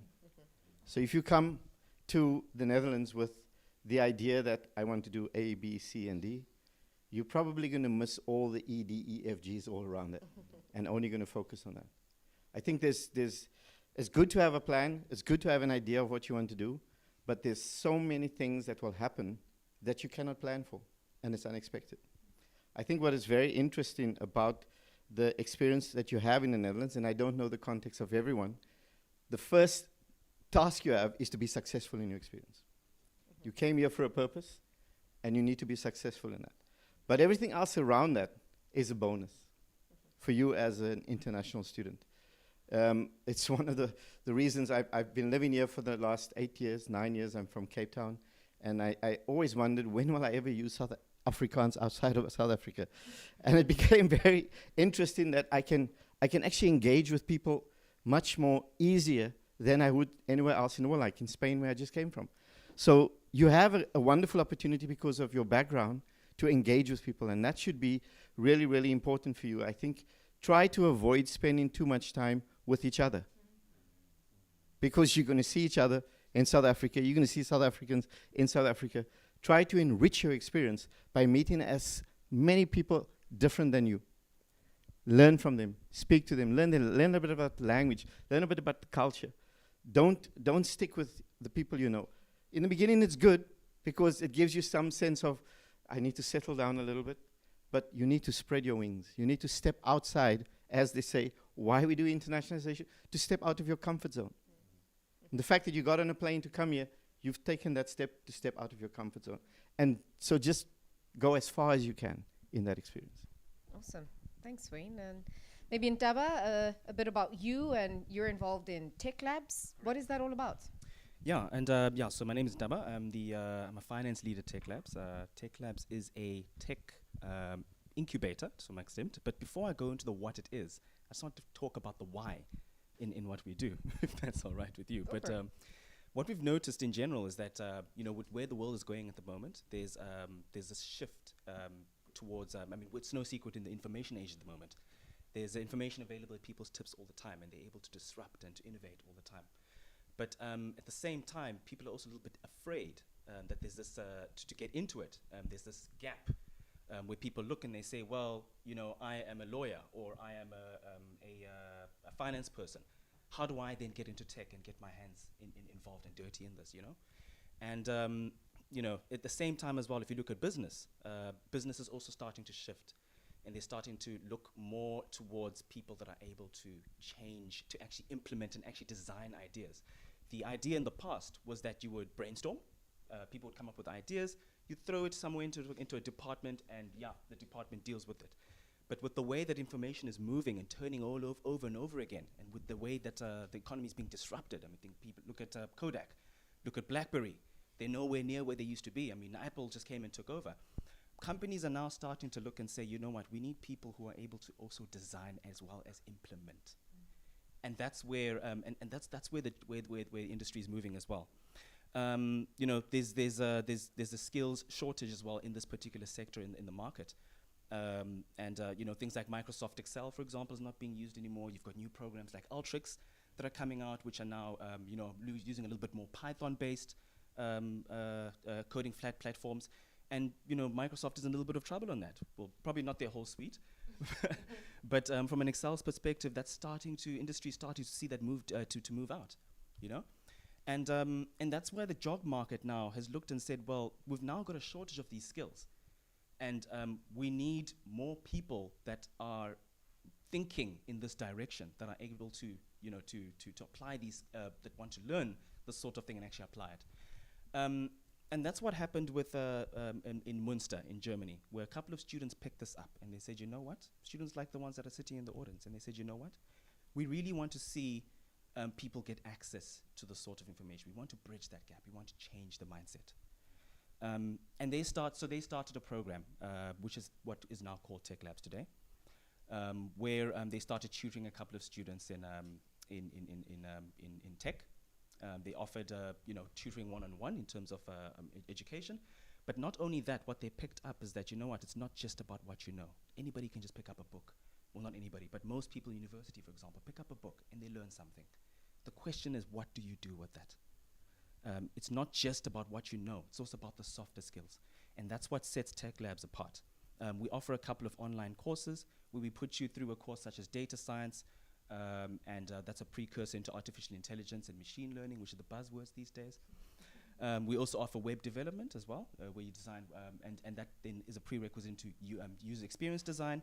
K: So if you come to the Netherlands with the idea that I want to do A, B, C, and D, you're probably going to miss all the E, D, E, F, Gs all around it, and only going to focus on that. I think it's good to have a plan, it's good to have an idea of what you want to do, but there's so many things that will happen that you cannot plan for, and it's unexpected. I think what is very interesting about the experience that you have in the Netherlands, and I don't know the context of everyone, the first task you have is to be successful in your experience. You came here for a purpose, and you need to be successful in that. But everything else around that is a bonus for you as an international student. It's one of the reasons I've been living here for the last 8 years, 9 years. I'm from Cape Town, and I always wondered, when will I ever use Afrikaans outside of South Africa? And it became very interesting that I can actually engage with people much more easier than I would anywhere else in the world, like in Spain, where I just came from. So you have a wonderful opportunity because of your background to engage with people, and that should be really, really important for you. I think try to avoid spending too much time with each other, because you're going to see each other in South Africa, you're going to see South Africans in South Africa. Try to enrich your experience by meeting as many people different than you. Learn from them, speak to them, learn a bit about the language, learn a bit about the culture. Don't stick with the people you know. In the beginning, it's good because it gives you some sense of, I need to settle down a little bit, but you need to spread your wings. You need to step outside, as they say, why we do internationalization, to step out of your comfort zone. And the fact that you got on a plane to come here, you've taken that step to step out of your comfort zone. And so just go as far as you can in that experience.
A: Awesome. Thanks, Wayne. And maybe Ntaba, a bit about you, and you're involved in Tech Labs. What is that all about?
G: Yeah, and so my name is Ntaba. I'm a finance lead at Tech Labs. Tech Labs is a tech incubator to some extent. But before I go into the what it is, I just want to talk about the why in what we do, if that's all right with you. But what we've noticed in general is that with where the world is going at the moment, there's this shift towards. It's no secret in the information age at the moment. There's information available at people's tips all the time, and they're able to disrupt and to innovate all the time. But at the same time, people are also a little bit afraid that there's this to get into it. There's this gap where people look and they say, well, I am a lawyer, or I am a finance person. How do I then get into tech and get my hands involved and dirty in this, And, at the same time as well, if you look at business is also starting to shift. And they're starting to look more towards people that are able to change, to actually implement and actually design ideas. The idea in the past was that you would brainstorm, people would come up with ideas, you throw it somewhere into a department, and the department deals with it. But with the way that information is moving and turning all over and over again, and with the way that the economy is being disrupted, think people look at Kodak, look at BlackBerry, they're nowhere near where they used to be. Apple just came and took over. Companies are now starting to look and say, you know what, we need people who are able to also design as well as implement. And that's where that's where the industry is moving as well. There's a skills shortage as well in this particular sector in the market. Things like Microsoft Excel, for example, is not being used anymore. You've got new programs like Ultrix that are coming out, which are now using a little bit more Python-based. coding flat platforms. And Microsoft is in a little bit of trouble on that. Well, probably not their whole suite, but from an Excel's perspective, that's industry starting to see that move to move out, and that's where the job market now has looked and said, well, we've now got a shortage of these skills, and we need more people that are thinking in this direction, that are able to apply these, that want to learn this sort of thing and actually apply it. And that's what happened with in Münster in Germany, where a couple of students picked this up and they said, you know what? Students like the ones that are sitting in the audience, and they said, you know what? We really want to see people get access to the sort of information. We want to bridge that gap. We want to change the mindset. And they started a program, which is what is now called Tech Labs today, where they started tutoring a couple of students in tech. They offered, tutoring one-on-one in terms of education. But not only that, what they picked up is that, it's not just about what you know. Anybody can just pick up a book. Well, not anybody, but most people in university, for example, pick up a book and they learn something. The question is, what do you do with that? It's not just about what you know. It's also about the softer skills. And that's what sets Tech Labs apart. We offer a couple of online courses where we put you through a course such as data science, and that's a precursor into artificial intelligence and machine learning, which are the buzzwords these days. We also offer web development as well, where you design, and that then is a prerequisite into user experience design.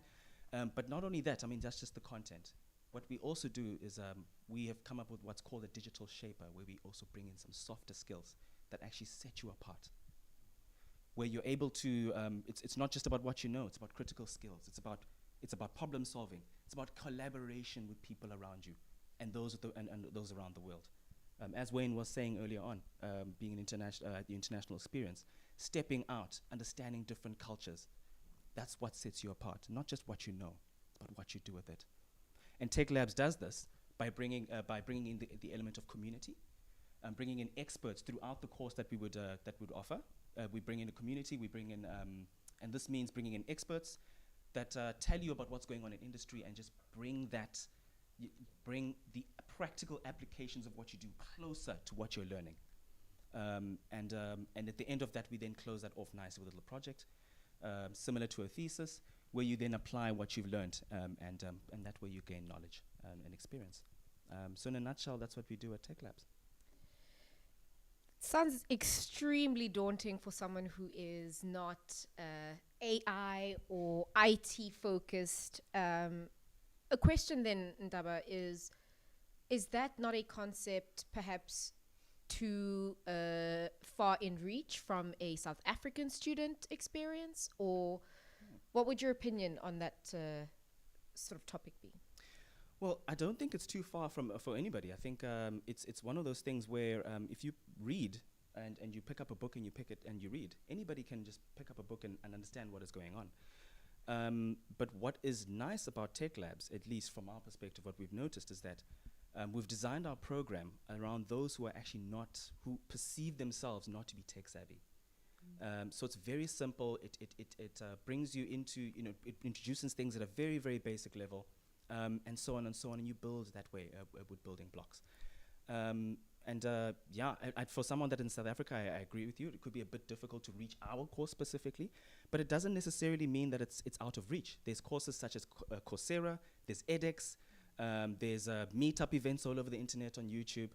G: But not only that, that's just the content. What we also do is we have come up with what's called a digital shaper, where we also bring in some softer skills that actually set you apart. Where you're able to, it's not just about what you know, it's about critical skills. It's about problem solving. It's about collaboration with people around you and those around the world. As Wayne was saying earlier on, being the international experience, stepping out, understanding different cultures, that's what sets you apart. Not just what you know, but what you do with it. And Tech Labs does this by bringing in the element of community, bringing in experts throughout the course that we would offer. We bring in a community. We bring in, and this means bringing in experts that tell you about what's going on in industry and just bring the practical applications of what you do closer to what you're learning. And at the end of that, we then close that off nicely with a little project, similar to a thesis, where you then apply what you've learned, and that way you gain knowledge and experience. So in a nutshell, that's what we do at Tech Labs.
A: Sounds extremely daunting for someone who is not AI or IT focused. A question then, Ndaba, is that not a concept perhaps too far in reach from a South African student experience? Or what would your opinion on that sort of topic be?
G: Well, I don't think it's too far for anybody. I think it's one of those things where if you read and you pick up a book and you pick it and you read, anybody can just pick up a book and understand what is going on. But what is nice about Tech Labs, at least from our perspective, what we've noticed is that we've designed our program around those who are actually who perceive themselves not to be tech savvy. So it's very simple. It brings you into, it introduces things at a very, very basic level. And so on, and you build that way with building blocks. For someone that in South Africa, I agree with you, it could be a bit difficult to reach our course specifically, but it doesn't necessarily mean that it's out of reach. There's courses such as Coursera, there's edX, there's meetup events all over the internet on YouTube,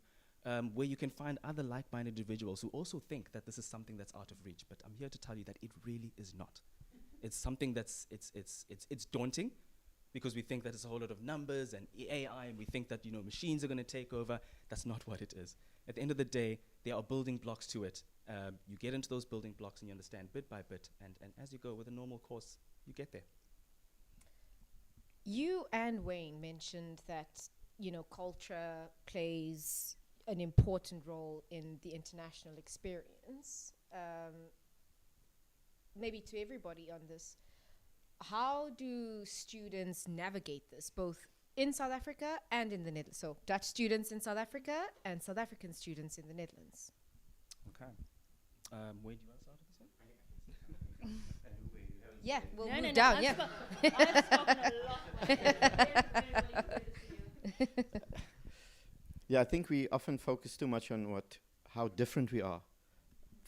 G: where you can find other like-minded individuals who also think that this is something that's out of reach. But I'm here to tell you that it really is not. It's something that's it's daunting, because we think that it's a whole lot of numbers and AI, and we think that machines are going to take over. That's not what it is. At the end of the day, there are building blocks to it. You get into those building blocks and you understand bit by bit, and as you go with a normal course, you get there.
A: You and Wayne mentioned that culture plays an important role in the international experience. Maybe to everybody on this, how do students navigate this, both in South Africa and in the Netherlands? So Dutch students in South Africa and South African students in the Netherlands.
G: Okay. Where do you want to start with this one?
A: Yeah, we'll move down. Yeah.
C: I've spoken a lot.
K: Yeah, I think we often focus too much on how different we are.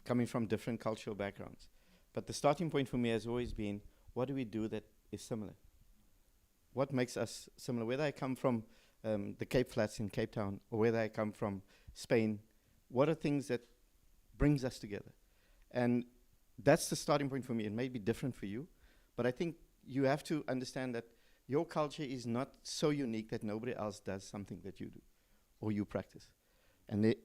K: coming from different cultural backgrounds. But the starting point for me has always been, what do we do that is similar? What makes us similar? Whether I come from the Cape Flats in Cape Town, or whether I come from Spain, what are things that brings us together? And that's the starting point for me. It may be different for you, but I think you have to understand that your culture is not so unique that nobody else does something that you do or you practice. And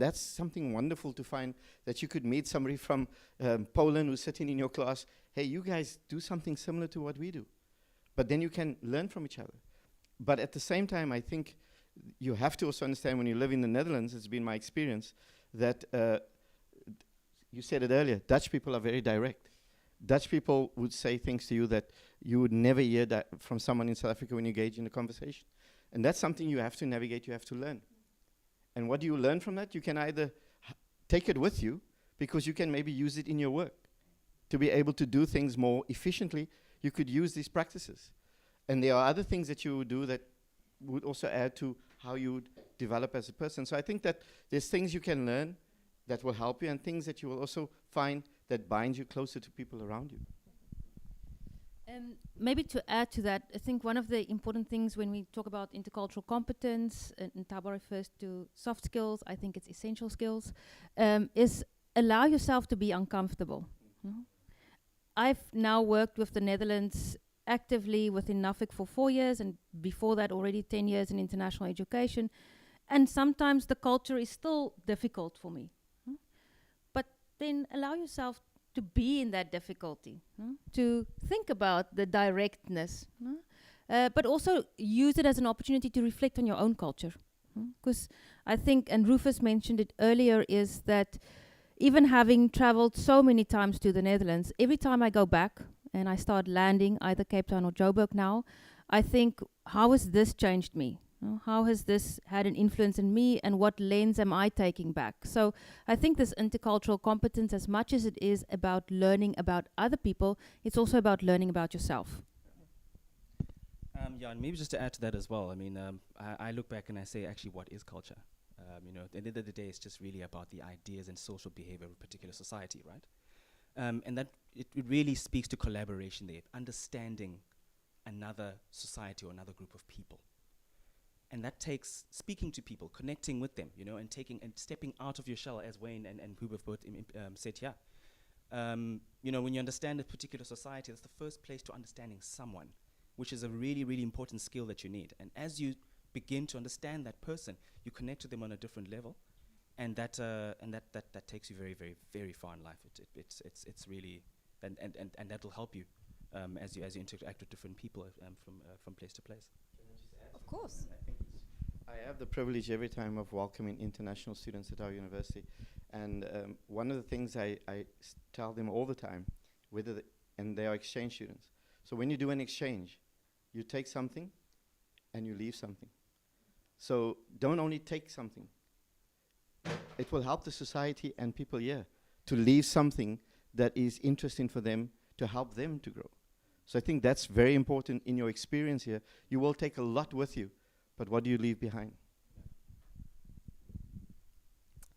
K: that's something wonderful to find, that you could meet somebody from Poland who's sitting in your class. Hey, you guys do something similar to what we do. But then you can learn from each other. But at the same time, I think you have to also understand, when you live in the Netherlands, it's been my experience, that you said it earlier, Dutch people are very direct. Dutch people would say things to you that you would never hear that from someone in South Africa when you engage in a conversation. And that's something you have to navigate, you have to learn. And what do you learn from that? You can either take it with you, because you can maybe use it in your work. To be able to do things more efficiently, you could use these practices. And there are other things that you would do that would also add to how you would develop as a person. So I think that there's things you can learn that will help you, and things that you will also find that bind you closer to people around you.
C: Maybe to add to that, I think one of the important things when we talk about intercultural competence, and Taba refers to soft skills, I think it's essential skills, is allow yourself to be uncomfortable. I've now worked with the Netherlands actively within NAFIC for 4 years, and before that already 10 years in international education. And sometimes the culture is still difficult for me. But then allow yourself to be in that difficulty, to think about the directness, but also use it as an opportunity to reflect on your own culture. Because I think, and Rufus mentioned it earlier, is that even having traveled so many times to the Netherlands, every time I go back and I start landing either Cape Town or Joburg now, I think, how has this changed me? How has this had an influence in me, and what lens am I taking back? So I think this intercultural competence, as much as it is about learning about other people, it's also about learning about yourself.
G: Yeah, and maybe just to add to that as well, I mean, I look back and I say, actually, what is culture? You know, at the end of the day, it's just really about the ideas and social behavior of a particular society, right? And that it really speaks to collaboration there, understanding another society or another group of people. And that takes speaking to people, connecting with them, you know, and taking and stepping out of your shell, as Wayne and Hubert both said here. You know, when you understand a particular society, that's the first place to understanding someone, which is a really, really important skill that you need. And as you begin to understand that person, you connect to them on a different level, and that takes you very, very, very far in life. It's really, and that will help you as you interact with different people from place to place.
A: Of course.
K: I have the privilege every time of welcoming international students at our university, and one of the things I tell them all the time, and they are exchange students. So when you do an exchange, you take something and you leave something. So don't only take something. It will help the society and people here to leave something that is interesting for them, to help them to grow. So I think that's very important in your experience here. You will take a lot with you, but what do you leave behind?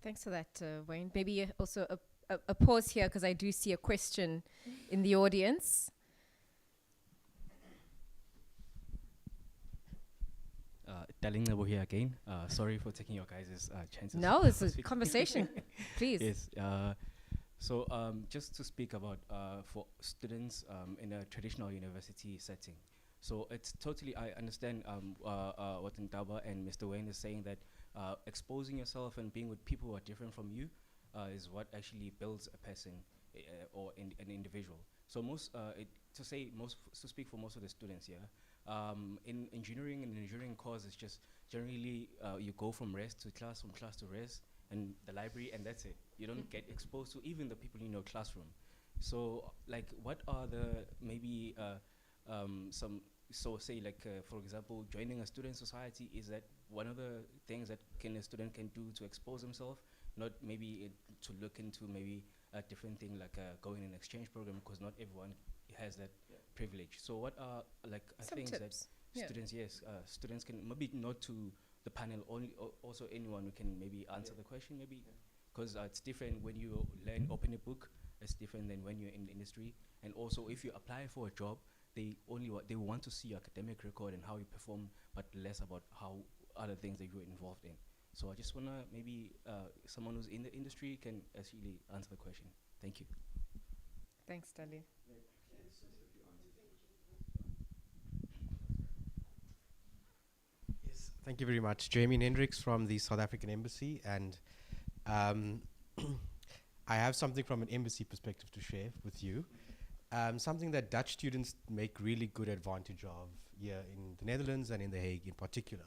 A: Thanks for that, Wayne. Maybe also a pause here, because I do see a question in the audience.
F: Darling over here again. Sorry for taking your guys' chances.
A: No, it's a conversation. Please.
F: Yes. So just to speak about for students in a traditional university setting. So it's totally, I understand what Ntaba and Mr. Wayne is saying, that exposing yourself and being with people who are different from you is what actually builds a person or an individual. So to speak for most of the students here, in engineering and engineering course, it's just generally you go from rest to class, from class to rest, and the library, and that's it. You don't get exposed to even the people in your classroom. So like, what are the maybe for example, joining a student society, is that one of the things that a student can do to expose himself, not maybe to look into maybe a different thing like going in an exchange program, because not everyone has that privilege. So what are things
A: tips.
F: that students, students can, maybe not to the panel only, also anyone who can maybe answer the question, maybe because it's different when you learn open a book. It's different than when you're in the industry. And also, if you apply for a job, they want to see your academic record and how you perform, but less about how other things that you're involved in. So I just wanna maybe someone who's in the industry can actually answer the question. Thank you.
A: Thanks, Dali.
L: Yes, thank you very much. Jamie Hendricks from the South African Embassy, and I have something from an embassy perspective to share with you. Something that Dutch students make really good advantage of here in the Netherlands and in The Hague in particular.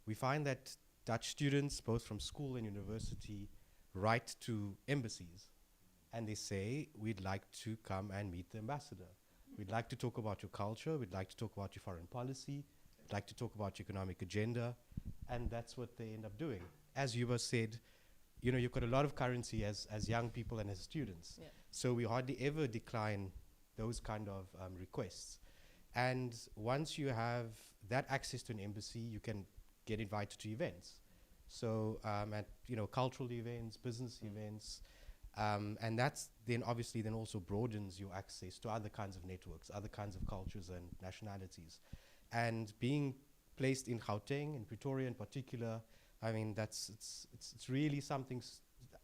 L: We find that Dutch students, both from school and university, write to embassies and they say, we'd like to come and meet the ambassador. We'd like to talk about your culture, we'd like to talk about your foreign policy, we'd like to talk about your economic agenda, and that's what they end up doing. As Yuba said, you know, you've got a lot of currency as young people and as students.
A: Yeah.
L: So we hardly ever decline those kind of requests. And once you have that access to an embassy, you can get invited to events. So at, you know, cultural events, business events, and that's then obviously then also broadens your access to other kinds of networks, other kinds of cultures and nationalities. And being placed in Gauteng, in Pretoria in particular, I mean, it's really something,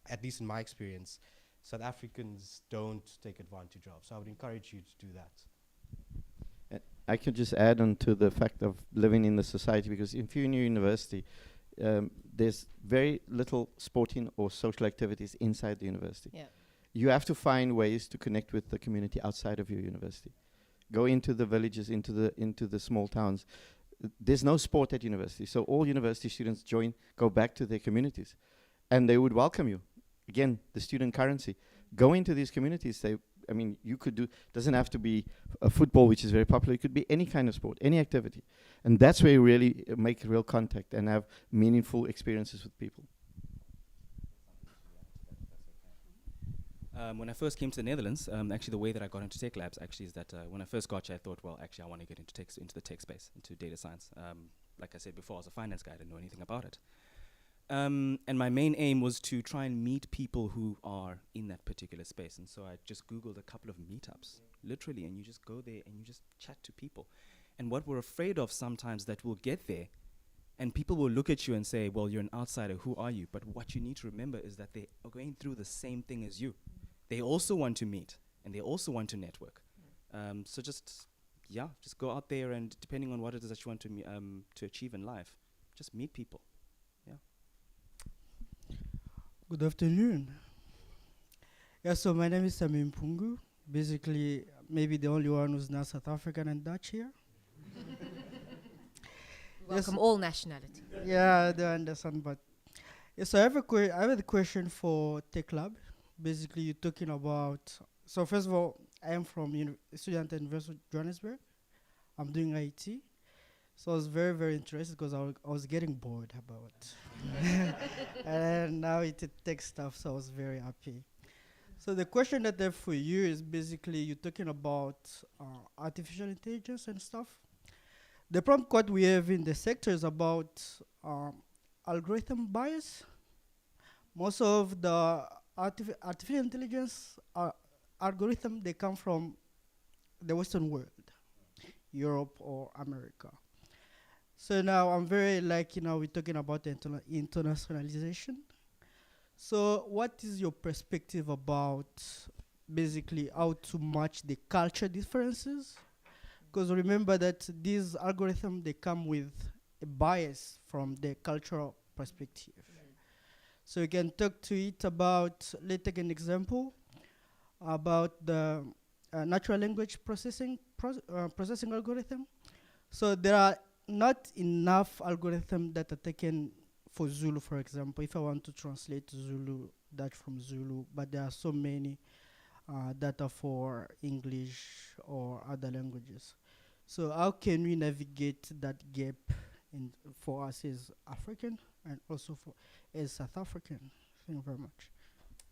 L: at least in my experience, South Africans don't take advantage of. So I would encourage you to do that.
K: I could just add on to the fact of living in the society, because if you're in your university, there's very little sporting or social activities inside the university.
A: Yeah.
K: You have to find ways to connect with the community outside of your university. Go into the villages, into the small towns. There's no sport at university, so all university students go back to their communities, and they would welcome you. Again, the student currency. Go into these communities. You could do, doesn't have to be football, which is very popular. It could be any kind of sport, any activity. And that's where you really make real contact and have meaningful experiences with people.
G: When I first came to the Netherlands, actually the way that I got into tech labs actually is that when I first got here, I thought, well, actually I want to get into the tech space, into data science. Like I said before, I was a finance guy, I didn't know anything about it. And my main aim was to try and meet people who are in that particular space. And so I just Googled a couple of meetups, literally, and you just go there and you just chat to people. And what we're afraid of sometimes that we'll get there and people will look at you and say, well, you're an outsider, who are you? But what you need to remember is that they are going through the same thing as you. They also want to meet and they also want to network. So just go out there, and depending on what it is that you want to achieve in life, just meet people.
M: Good afternoon. Yeah, so my name is Samim Pungu. Basically, maybe the only one who's not South African and Dutch here.
A: Welcome all nationality.
M: Yeah, I do understand, but yes, I have a question for Tech Lab. Basically, you're talking about. So first of all, I am from student at University of Johannesburg. I'm doing IT. So I was very, very interested because I was getting bored about and now it's tech stuff, so I was very happy. So the question that I have for you is basically you're talking about artificial intelligence and stuff. The problem what we have in the sector is about algorithm bias. Most of the artificial intelligence algorithm, they come from the Western world, Europe or America. So now I'm very we're talking about internationalization. So what is your perspective about basically how to match the culture differences? Because remember that these algorithms, they come with a bias from the cultural perspective. So you can talk to it about, let's take an example, about the natural language processing algorithm. So there are not enough algorithms that are taken for Zulu, for example. If I want to translate Zulu, Dutch from Zulu, but there are so many data for English or other languages. So how can we navigate that gap for us as African and also for as South African? Thank you very much.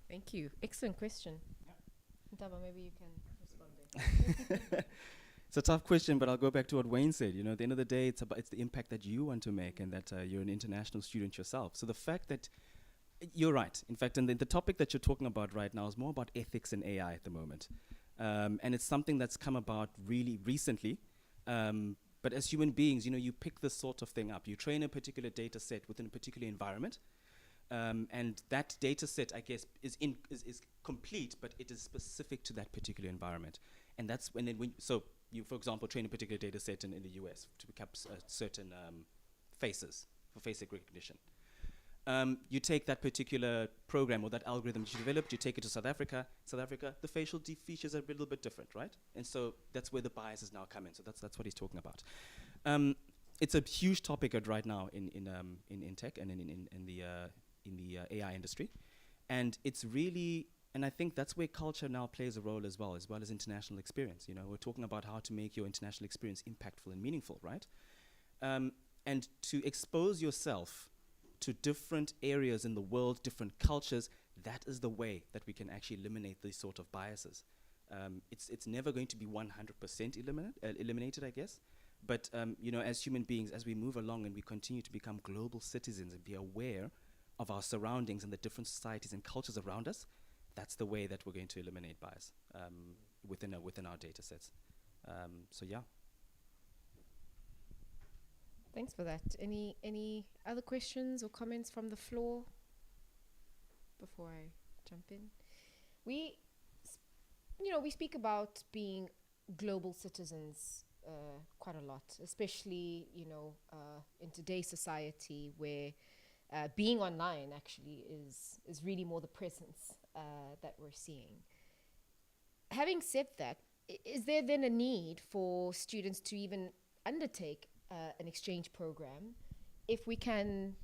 A: Thank you. Excellent question. Ntaba, maybe you can respond there.
G: It's a tough question, but I'll go back to what Wayne said. You know, at the end of the day, it's the impact that you want to make, and that you're an international student yourself. So the fact that You're right. In fact, and the topic that you're talking about right now is more about ethics and AI at the moment. And it's something that's come about really recently. But as human beings, you pick this sort of thing up. You train a particular data set within a particular environment. And that data set, I guess, is complete, but it is specific to that particular environment. And that's so you, for example, train a particular data set in the US to pick up certain faces for face recognition. You take that particular program or that algorithm that you developed, you take it to South Africa. South Africa, the facial features are a little bit different, right? And so that's where the biases now come in. So that's what he's talking about. It's a huge topic right now in tech and in the AI industry, and it's really, and I think that's where culture now plays a role as well as international experience. We're talking about how to make your international experience impactful and meaningful, right? And to expose yourself to different areas in the world, different cultures, that is the way that we can actually eliminate these sort of biases. It's never going to be 100% eliminated, I guess. But as human beings, as we move along and we continue to become global citizens and be aware of our surroundings and the different societies and cultures around us, that's the way that we're going to eliminate bias within our data sets. So yeah.
A: Thanks for that. Any other questions or comments from the floor before I jump in? We speak about being global citizens quite a lot, especially in today's society where being online actually is really more the presence that we're seeing. Having said that, is there then a need for students to even undertake an exchange program if we can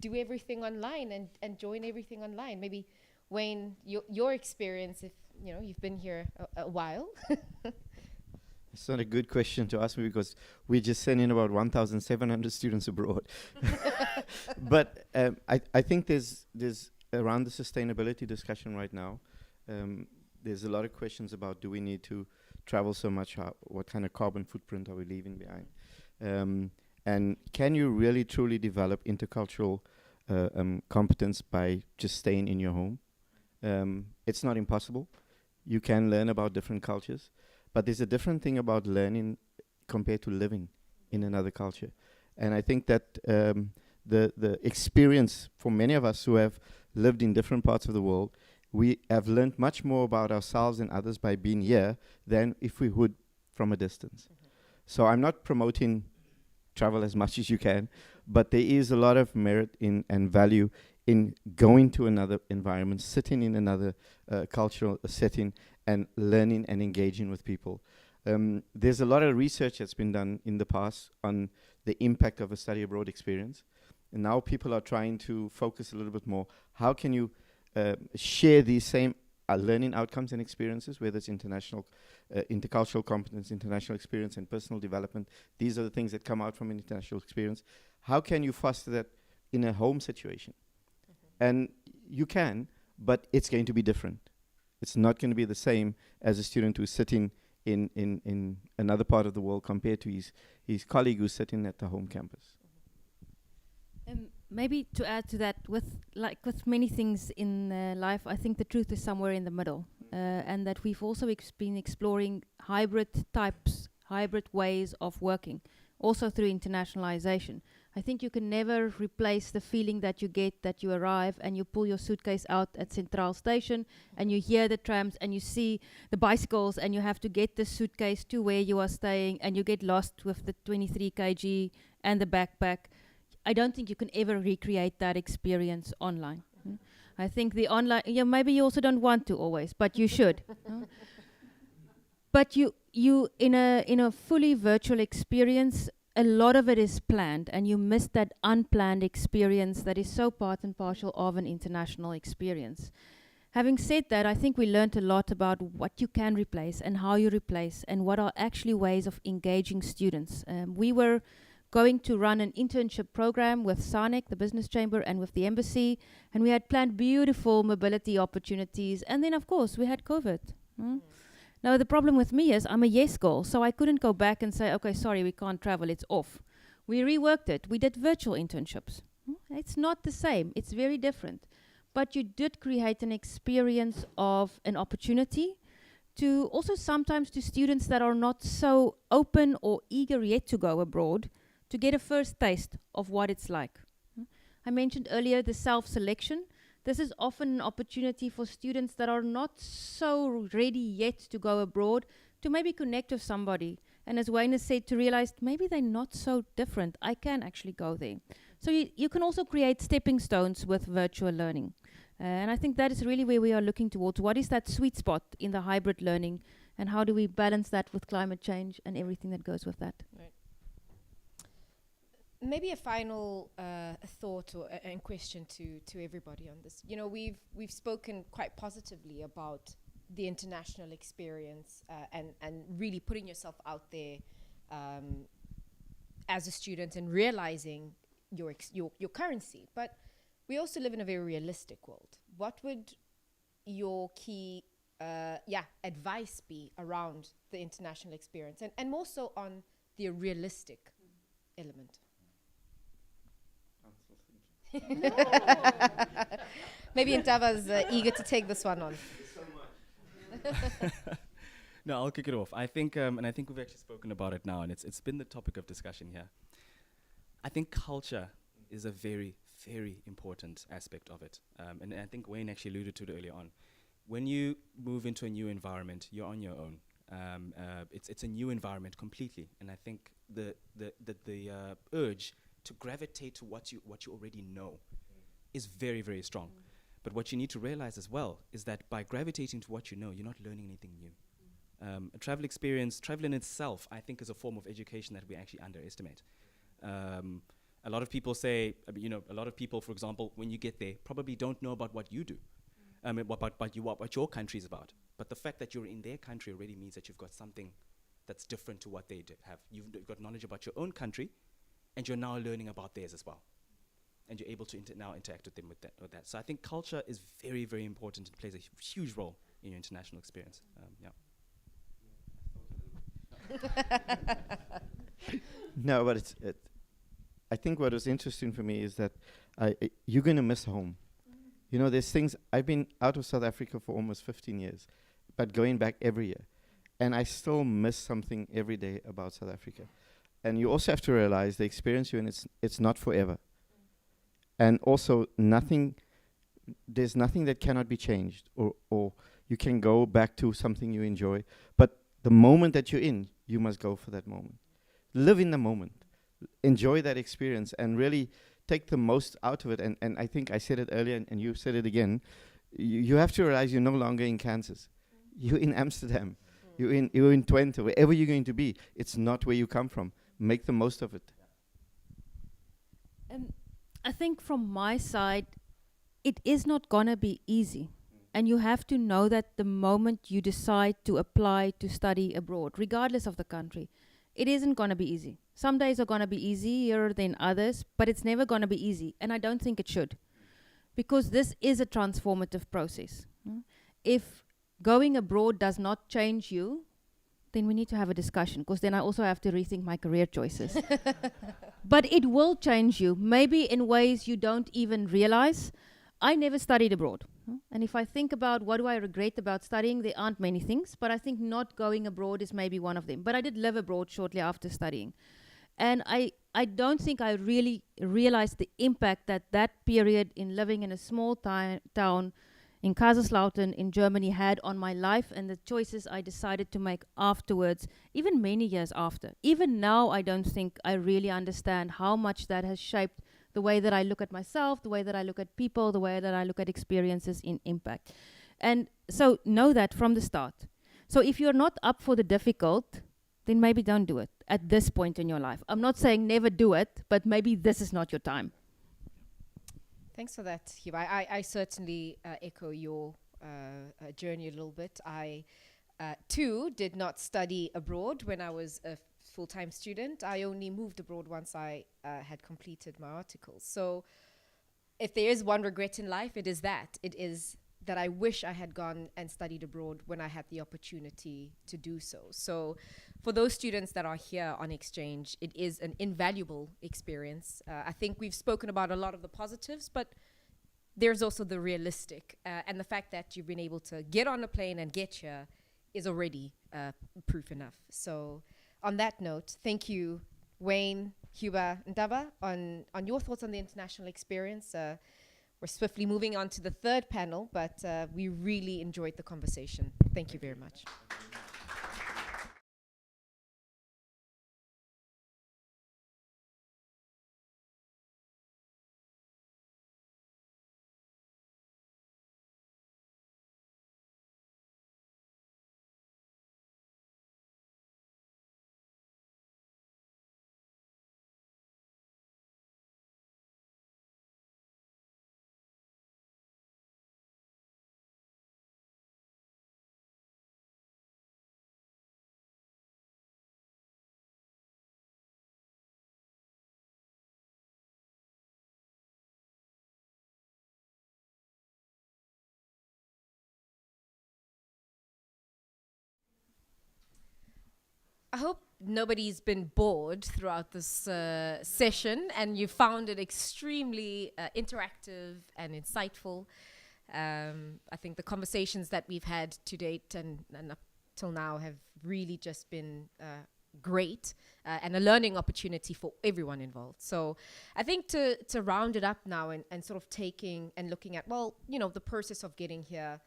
A: do everything online and join everything online? Maybe Wayne, your experience, if you've been here a while.
K: It's not a good question to ask me because we just sent in about 1,700 students abroad. But I think there's around the sustainability discussion right now, there's a lot of questions about, do we need to travel so much? What kind of carbon footprint are we leaving behind? And can you really truly develop intercultural competence by just staying in your home? It's not impossible. You can learn about different cultures, but there's a different thing about learning compared to living in another culture. And I think that the experience for many of us who have lived in different parts of the world, we have learned much more about ourselves and others by being here than if we would from a distance. So I'm not promoting travel as much as you can, but there is a lot of merit in and value in going to another environment, sitting in another cultural setting and learning and engaging with people. There's a lot of research that's been done in the past on the impact of a study abroad experience. And now people are trying to focus a little bit more. How can you share these same learning outcomes and experiences, whether it's international, intercultural competence, international experience, and personal development? These are the things that come out from an international experience. How can you foster that in a home situation? And you can, but it's going to be different. It's not going to be the same as a student who's sitting in another part of the world compared to his colleague who's sitting at the home campus.
C: Maybe to add to that, with many things in life, I think the truth is somewhere in the middle, and that we've also been exploring hybrid ways of working, also through internationalization. I think you can never replace the feeling that you get that you arrive and you pull your suitcase out at Central Station and you hear the trams and you see the bicycles and you have to get the suitcase to where you are staying and you get lost with the 23 kg and the backpack. I don't think you can ever recreate that experience online. I think the online, maybe you also don't want to always, but you should. But you in a fully virtual experience, a lot of it is planned, and you miss that unplanned experience that is so part and parcel of an international experience. Having said that, I think we learned a lot about what you can replace and how you replace and what are actually ways of engaging students. We were going to run an internship program with SANEC, the business chamber, and with the embassy, and we had planned beautiful mobility opportunities, and then of course we had COVID. Now the problem with me is I'm a yes girl, so I couldn't go back and say, okay, sorry, we can't travel, it's off. We reworked it. We did virtual internships. It's not the same. It's very different. but you did create an experience of an opportunity to also sometimes to students that are not so open or eager yet to go abroad to get a first taste of what it's like. I mentioned earlier the self-selection. This is often an opportunity for students that are not so ready yet to go abroad to maybe connect with somebody. And as Wayne has said, to realize maybe they're not so different. I can actually go there. So you can also create stepping stones with virtual learning. And I think that is really where we are looking towards. What is that sweet spot in the hybrid learning? And how do we balance that with climate change and everything that goes with that?
A: Right. Maybe a final thought or and question to everybody on this. You know, we've spoken quite positively about the international experience and really putting yourself out there as a student and realizing your currency. But we also live in a very realistic world. What would your key advice be around the international experience and more so on the realistic element? Maybe Ntaba's eager to take this one on.
G: No, I'll kick it off. I think, and I think we've actually spoken about it now, and it's been the topic of discussion here. I think culture is a very, very important aspect of it. And I think Wayne actually alluded to it earlier on. When you move into a new environment, you're on your own. It's a new environment completely. And I think the urge to gravitate to what you already know is very, very strong. But what you need to realize as well is that by gravitating to what you know, you're not learning anything new. A travel experience, travel in itself, I think is a form of education that we actually underestimate. A lot of people say, a lot of people, for example, when you get there, probably don't know about what you do, what your country is about. But the fact that you're in their country already means that you've got something that's different to what they have. You've got knowledge about your own country, and you're now learning about theirs as well. And you're able to now interact with them with that. So I think culture is very, very important. It plays a huge role in your international experience.
K: No, but I think what was interesting for me is that you're going to miss home. You know, there's things, I've been out of South Africa for almost 15 years, but going back every year. And I still miss something every day about South Africa. And you also have to realize the experience you're in, it's not forever. And also there's nothing that cannot be changed or you can go back to something you enjoy. But the moment that you're in, you must go for that moment. Live in the moment. Enjoy that experience and really take the most out of it. And I think I said it earlier and you said it again. You have to realize you're no longer in Kansas. You're in Amsterdam. You're in Twente, wherever you're going to be. It's not where you come from. Make the most of it.
C: I think from my side, it is not gonna be easy. And you have to know that the moment you decide to apply to study abroad, regardless of the country, it isn't gonna be easy. Some days are gonna be easier than others, but it's never gonna be easy. And I don't think it should. Because this is a transformative process. If going abroad does not change you, then we need to have a discussion, because then I also have to rethink my career choices. But it will change you, maybe in ways you don't even realize. I never studied abroad. And if I think about what do I regret about studying, there aren't many things, but I think not going abroad is maybe one of them. But I did live abroad shortly after studying. And I don't think I really realized the impact that period in living in a small town in Kaiserslautern in Germany had on my life and the choices I decided to make afterwards, even many years after. Even now, I don't think I really understand how much that has shaped the way that I look at myself, the way that I look at people, the way that I look at experiences in impact. And so know that from the start. So if you're not up for the difficult, then maybe don't do it at this point in your life. I'm not saying never do it, but maybe this is not your time.
A: Thanks for that, Hiba. I certainly echo your journey a little bit. I, too, did not study abroad when I was a full-time student. I only moved abroad once I had completed my articles. So if there is one regret in life, it is that. It is that I wish I had gone and studied abroad when I had the opportunity to do so. So for those students that are here on exchange, it is an invaluable experience. I think we've spoken about a lot of the positives, but there's also the realistic, and the fact that you've been able to get on a plane and get here is already proof enough. So on that note, thank you, Wayne, Huba, and Daba, on your thoughts on the international experience. We're swiftly moving on to the third panel, but we really enjoyed the conversation. Thank you very much. I hope nobody's been bored throughout this session and you found it extremely interactive and insightful. I think the conversations that we've had to date and up till now have really just been great and a learning opportunity for everyone involved. So I think to round it up now and sort of taking and looking at, well, you know, the process of getting here,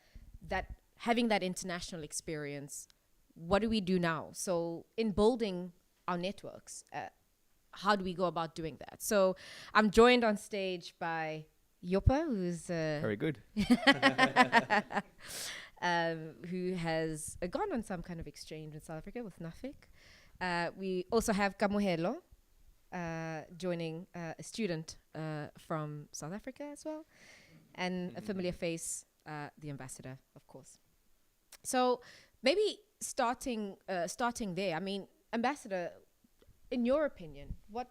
A: that having that international experience, what do we do now? So in building our networks, how do we go about doing that? So I'm joined on stage by Yopa, who's
H: very good,
A: who has gone on some kind of exchange in South Africa with Nafik. We also have Kamohelo joining, a student from South Africa as well, and a familiar face, the ambassador, of course. So maybe starting there, I mean, Ambassador, in your opinion, what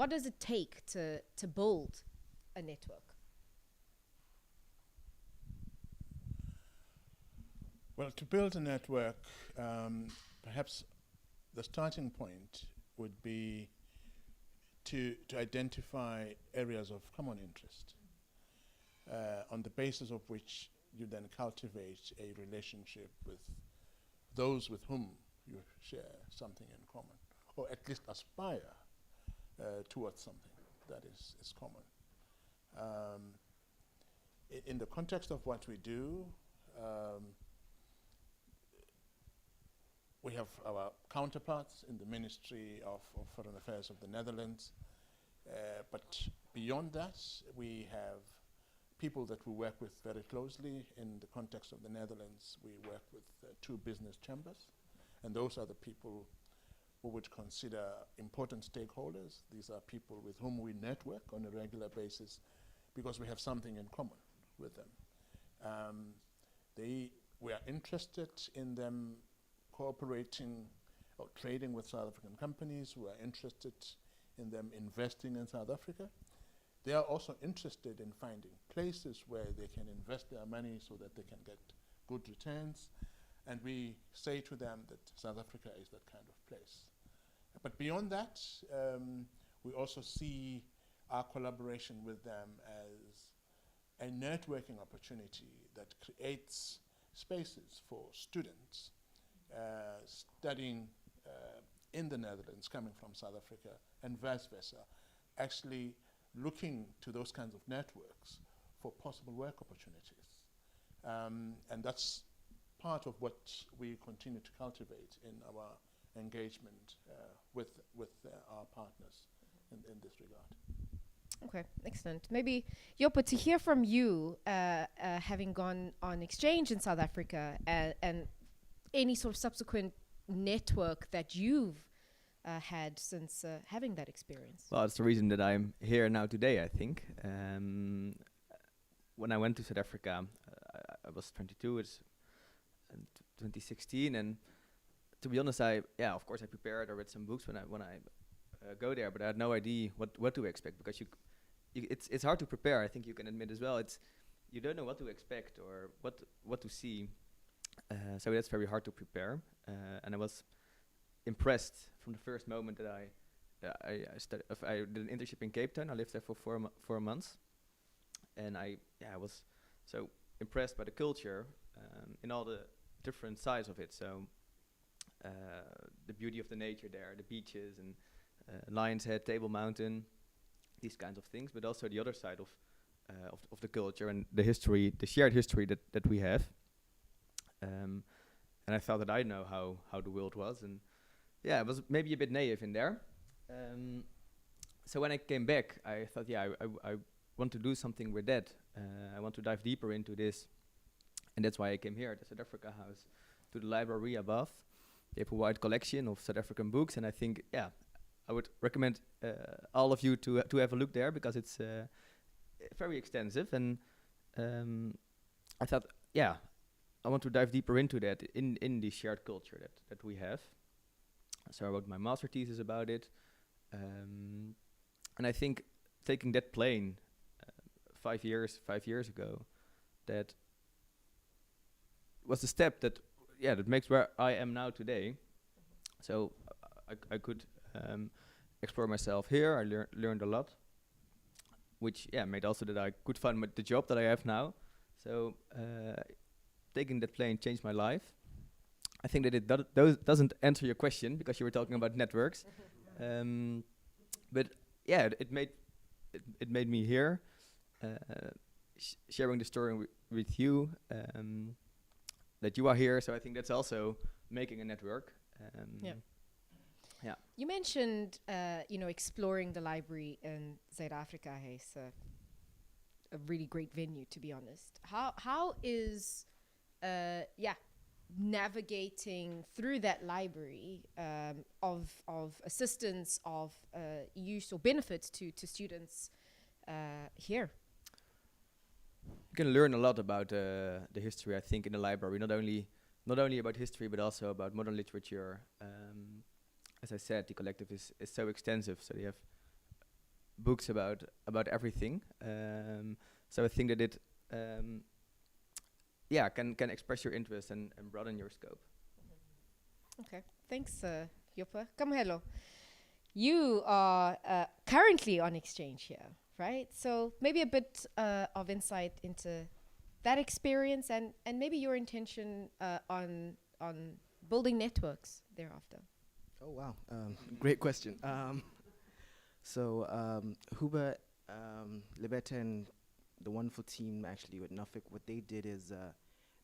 A: does it take to build a network?
B: Well, to build a network, perhaps the starting point would be to identify areas of common interest, on the basis of which you then cultivate a relationship with those with whom you share something in common, or at least aspire towards something that is common. In the context of what we do, we have our counterparts in the Ministry of Foreign Affairs of the Netherlands, but beyond that, we have people that we work with very closely. In the context of the Netherlands, we work with 2 business chambers, and those are the people who would consider important stakeholders. These are people with whom we network on a regular basis because we have something in common with them. We are interested in them cooperating or trading with South African companies. We are interested in them investing in South Africa. They are also interested in finding places where they can invest their money so that they can get good returns. And we say to them that South Africa is that kind of place. But beyond that, we also see our collaboration with them as a networking opportunity that creates spaces for students studying in the Netherlands, coming from South Africa, and vice versa, actually looking to those kinds of networks for possible work opportunities. And that's part of what we continue to cultivate in our engagement with our partners in this regard.
A: Okay, excellent. Maybe, Yopa, to hear from you, having gone on exchange in South Africa and any sort of subsequent network that you've had since having that experience.
H: Well, it's the reason that I'm here now today, I think. When I went to South Africa, I was 22, it's 2016, and to be honest, of course I prepared, I read some books when I go there, but I had no idea what to expect, because it's hard to prepare. I think you can admit as well. You don't know what to expect or what to see, so that's very hard to prepare. And I was impressed from the first moment that I did an internship in Cape Town. I lived there for 4 months, and I was so impressed by the culture in all the different sides of it. So the beauty of the nature there, the beaches and Lion's Head, Table Mountain, these kinds of things, but also the other side of the culture and the history, the shared history that we have. And I thought that I know how the world was, and yeah, I was maybe a bit naive in there. So when I came back, I thought, I want to do something with that. I want to dive deeper into this, and that's why I came here at the Zuid-Afrikahuis, to the library above. They have a wide collection of South African books, and I think, I would recommend all of you to have a look there, because it's very extensive, and I thought, I want to dive deeper into that in the shared culture that we have. So I wrote my master thesis about it, and I think taking that plane 5 years ago, that was the step that makes where I am now today. So I could explore myself here. I learned a lot, which made also that I could find the job that I have now. So taking that plane changed my life. I think that it doesn't answer your question, because you were talking about networks, but it made me here, sharing the story with you, that you are here. So I think that's also making a network.
A: You mentioned, exploring the library in Zuid-Afrikahuis, a really great venue, to be honest. How is, navigating through that library of assistance, of use or benefits to students here?
H: You can learn a lot about the history, I think, in the library. Not only about history, but also about modern literature. As I said, the collective is so extensive, so they have books about everything. So I think that it can express your interest and broaden your scope.
A: Okay, thanks, Joppe. Kamhelo, you are currently on exchange here, right? So maybe a bit of insight into that experience, and maybe your intention on building networks thereafter.
N: Oh wow, great question. So Huber, Libeta, and the wonderful team actually with Nuffic, what they did is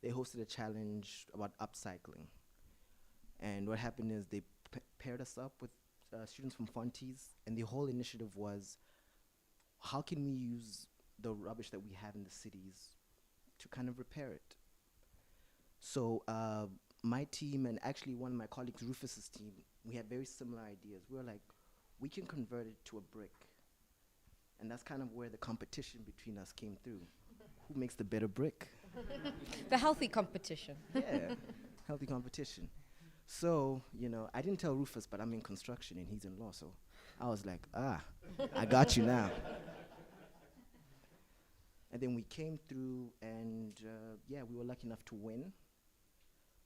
N: they hosted a challenge about upcycling. And what happened is they paired us up with students from Fonties, and the whole initiative was, how can we use the rubbish that we have in the cities to kind of repair it? So my team, and actually one of my colleagues, Rufus's team, we had very similar ideas. We were like, we can convert it to a brick. And that's kind of where the competition between us came through. Who makes the better brick?
A: The healthy competition.
N: Yeah, healthy competition. So, I didn't tell Rufus, but I'm in construction and he's in law, so I was like, I got you now. And then we came through, and we were lucky enough to win.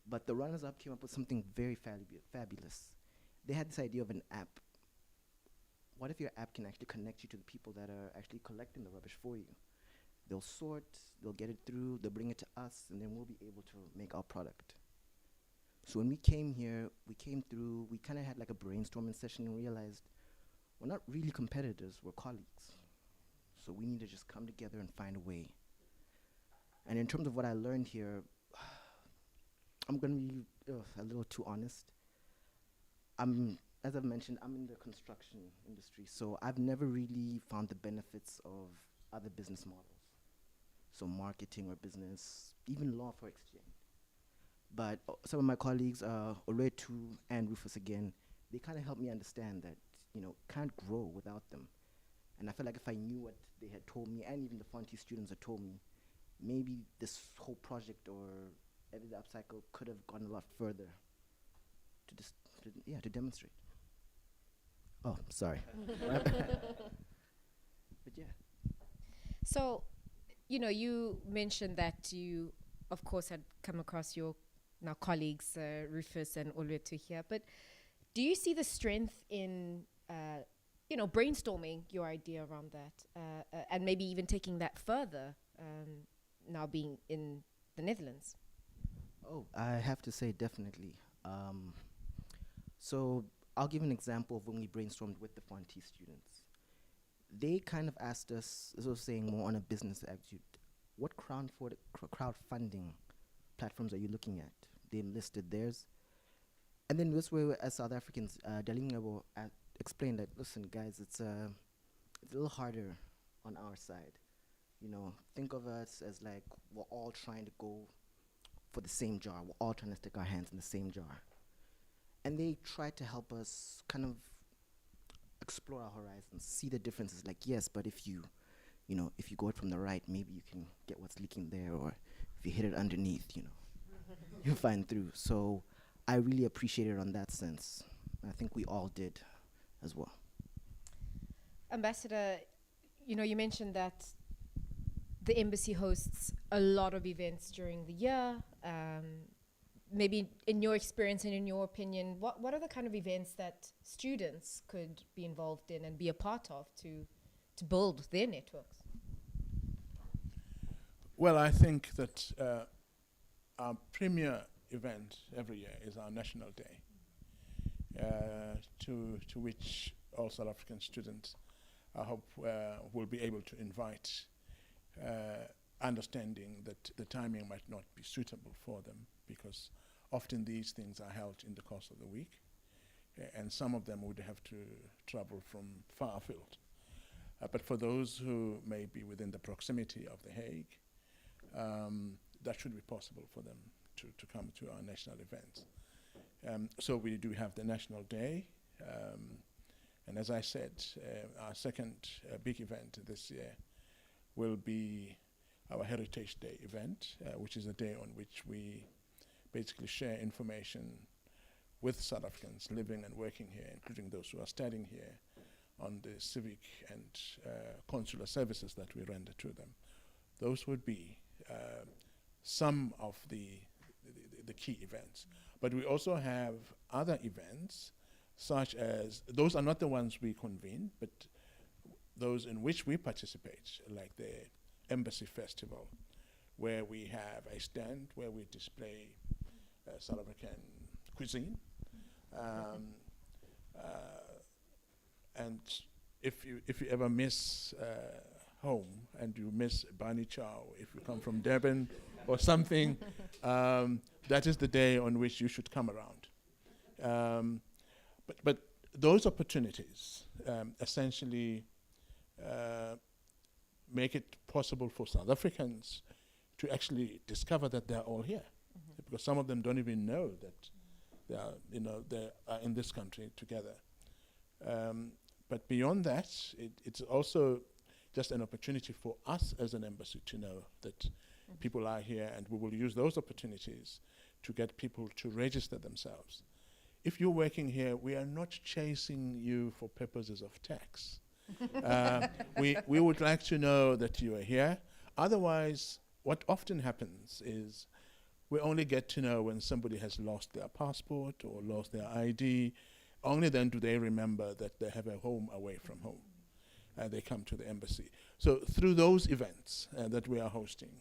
N: But the runners-up came up with something very fabulous. They had this idea of an app. What if your app can actually connect you to the people that are actually collecting the rubbish for you? They'll sort, they'll get it through, they'll bring it to us, and then we'll be able to make our product. So when we came here, we came through, we kind of had like a brainstorming session and realized we're not really competitors, we're colleagues. So we need to just come together and find a way. And in terms of what I learned here, I'm going to be a little too honest. As I've mentioned, I'm in the construction industry, so I've never really found the benefits of other business models. So marketing or business, even law for exchange. But some of my colleagues, Oletu and Rufus again, they kind of helped me understand that, can't grow without them. And I felt like if I knew what they had told me, and even the Fonty students had told me, maybe this whole project or the upcycle could have gone a lot further to demonstrate. Oh, sorry. But yeah.
A: So, you mentioned that you, of course, had come across your now colleagues, Rufus and Oletu here, but do you see the strength in brainstorming your idea around that, and maybe even taking that further, now being in the Netherlands?
N: Oh, I have to say definitely. So I'll give an example of when we brainstormed with the Fonte students. They kind of asked us, as I was saying, more on a business attitude, what crowdfunding platforms are you looking at? They listed theirs. And then this way, as South Africans, Dalingabo explained that, listen, guys, it's a little harder on our side. Think of us as like we're all trying to go for the same jar. We're all trying to stick our hands in the same jar. And they tried to help us kind of explore our horizons, see the differences. Like, yes, but if you go it from the right, maybe you can get what's leaking there, or if you hit it underneath, you'll find through. So I really appreciate it on that sense. I think we all did as well.
A: Ambassador, you mentioned that the embassy hosts a lot of events during the year. Maybe in your experience and in your opinion, what are the kind of events that students could be involved in and be a part of to build their networks?
B: Well, I think that our premier event every year is our National Day, to which all South African students, I hope, will be able to invite, understanding that the timing might not be suitable for them, because often these things are held in the course of the week, and some of them would have to travel from far afield. But for those who may be within the proximity of The Hague, that should be possible for them to come to our national events. So we do have the National Day, and as I said, our second big event this year will be our Heritage Day event, which is a day on which we basically share information with South Africans living and working here, including those who are studying here, on the civic and consular services that we render to them. Those would be some of the key events. But we also have other events, such as, those are not the ones we convene, but those in which we participate, like the Embassy Festival, where we have a stand where we display South African cuisine. And if you ever miss home and you miss Bani Chow, if you come from Durban or something, that is the day on which you should come around. But those opportunities essentially make it possible for South Africans to actually discover that they're all here, because some of them don't even know that they are in this country together. But beyond that, it's also just an opportunity for us as an embassy to know that people are here, and we will use those opportunities to get people to register themselves. If you're working here, we are not chasing you for purposes of tax. We would like to know that you are here. Otherwise, what often happens is we only get to know when somebody has lost their passport or lost their ID. Only then do they remember that they have a home away from home. They come to the embassy. So through those events that we are hosting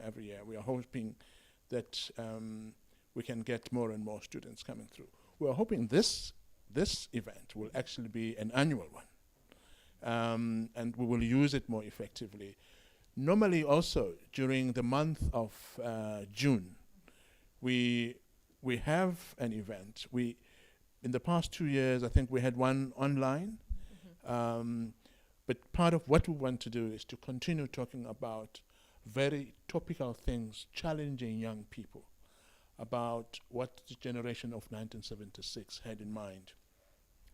B: every year, we are hoping that we can get more and more students coming through. We are hoping this event will actually be an annual one, and we will use it more effectively. Normally also during the month of June, we have an event. In the past 2 years, I think we had one online. But part of what we want to do is to continue talking about very topical things, challenging young people about what the generation of 1976 had in mind,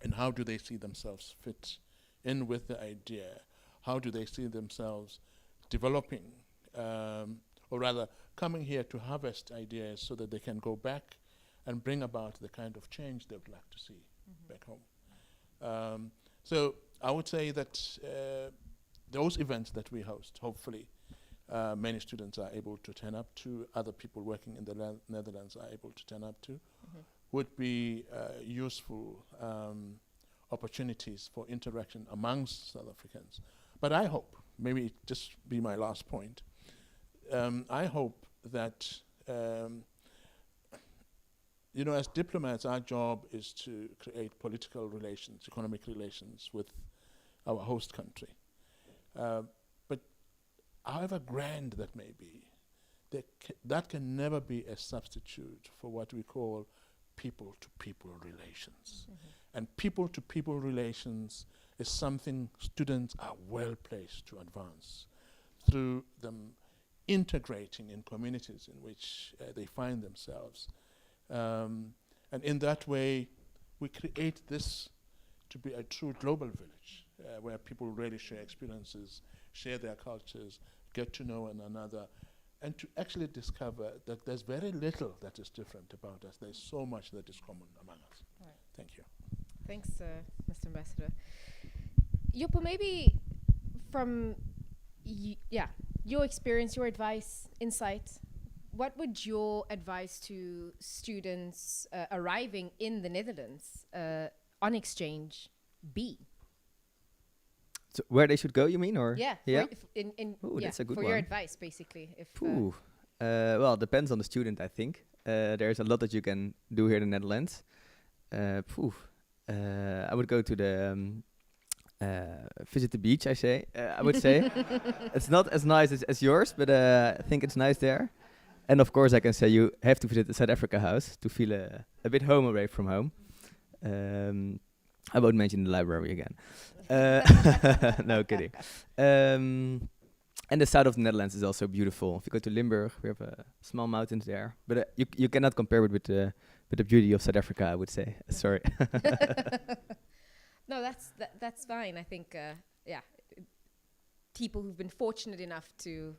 B: and how do they see themselves fit in with the idea, how do they see themselves developing, or rather coming here to harvest ideas so that they can go back and bring about the kind of change they would like to see back home. So I would say that those events that we host, hopefully many students are able to turn up to, other people working in the Netherlands are able to turn up to, would be useful opportunities for interaction amongst South Africans. But I hope, maybe just be my last point, I hope that, as diplomats, our job is to create political relations, economic relations with our host country. But however grand that may be, that can never be a substitute for what we call people-to-people relations. And people-to-people relations is something students are well placed to advance through them integrating in communities in which they find themselves. And in that way, we create this to be a true global village where people really share experiences, share their cultures, get to know one another, and to actually discover that there's very little that is different about us. There's so much that is common among us.
A: Right.
B: Thank you.
A: Thanks, Mr. Ambassador. Yopo, maybe from your experience, your advice, insight, what would your advice to students arriving in the Netherlands on exchange be?
H: So where they should go, you mean, or
A: Yeah.
H: That's a good
A: for
H: one.
A: your advice, basically. If
H: well, it depends on the student, I think. There's a lot that you can do here in the Netherlands. I would go to the visit the beach. I would say it's not as nice as yours, but I think it's nice there. And of course, I can say you have to visit the Zuid-Afrikahuis to feel a bit home away from home. I won't mention the library again. No, kidding. And the south of the Netherlands is also beautiful. If you go to Limburg, we have small mountains there. But you cannot compare it with the beauty of South Africa, I would say. Sorry.
A: No, that's fine. I think, people who've been fortunate enough to,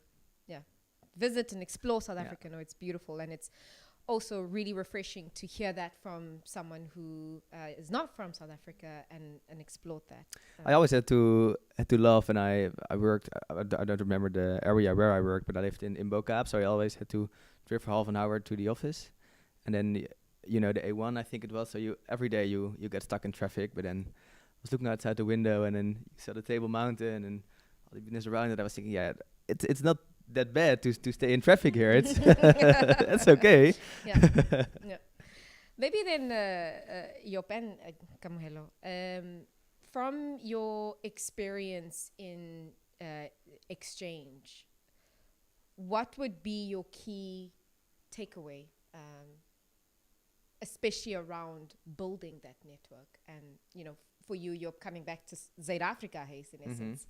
A: visit and explore South Africa know it's beautiful, and it's also really refreshing to hear that from someone who is not from South Africa and explored that.
H: I always had to laugh, and I worked. I don't remember the area where I worked, but I lived in Bo-Kaap, so I always had to drive for half an hour to the office, and then the A1, I think it was. So every day you get stuck in traffic, but then I was looking outside the window, and then you saw the Table Mountain and all the business around it. I was thinking, it's not that bad to stay in traffic here. It's that's okay.
A: Yeah. Maybe then, Joop and Kamohelo, from your experience in exchange, what would be your key takeaway, especially around building that network? And for you, you're coming back to Zuid-Afrikahuis in essence,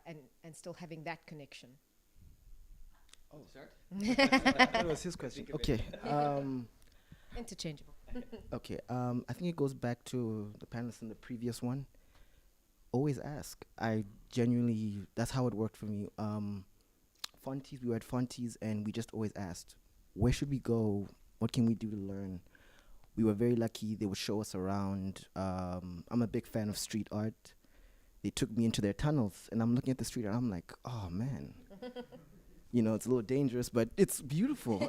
A: and still having that connection.
N: Oh, that was his question. Okay.
A: Interchangeable.
N: Okay. I think it goes back to the panelists in the previous one. Always ask. I genuinely, that's how it worked for me. Fonties, we were at Fonties, and we just always asked, where should we go? What can we do to learn? We were very lucky. They would show us around. I'm a big fan of street art. They took me into their tunnels, and I'm looking at the street, and I'm like, oh, man. It's a little dangerous, but it's beautiful.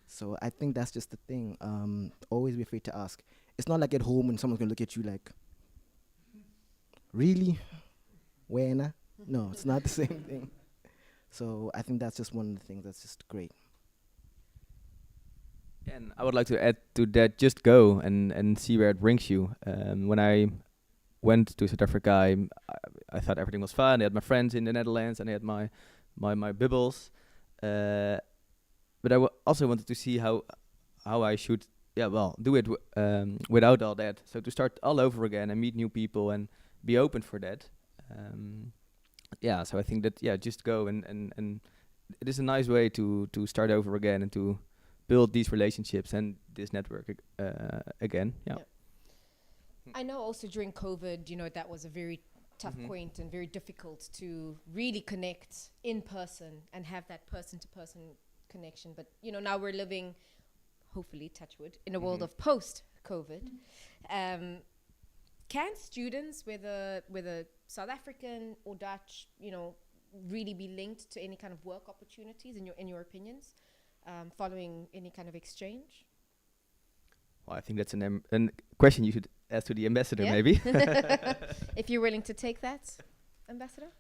N: So I think that's just the thing. Always be afraid to ask. It's not like at home when someone's going to look at you like, really? Wena? No, it's not the same thing. So I think that's just one of the things that's just great.
H: And I would like to add to that, just go and see where it brings you. When I went to South Africa, I thought everything was fun. I had my friends in the Netherlands, and I had my bibbles. But I also wanted to see how I should do it without all that. So to start all over again and meet new people and be open for that. So I think that just go and it is a nice way to start over again and to build these relationships and this network again. Yeah.
A: Yep. I know also during COVID, that was a very tough point and very difficult to really connect in person and have that person-to-person connection. But, now we're living, hopefully, touch wood, in a world of post-COVID. Can students, whether South African or Dutch, really be linked to any kind of work opportunities, in your opinions, following any kind of exchange?
H: Well, I think that's an question you should ask to the ambassador,
A: Yeah.
H: maybe.
A: If you're willing to take that, Ambassador?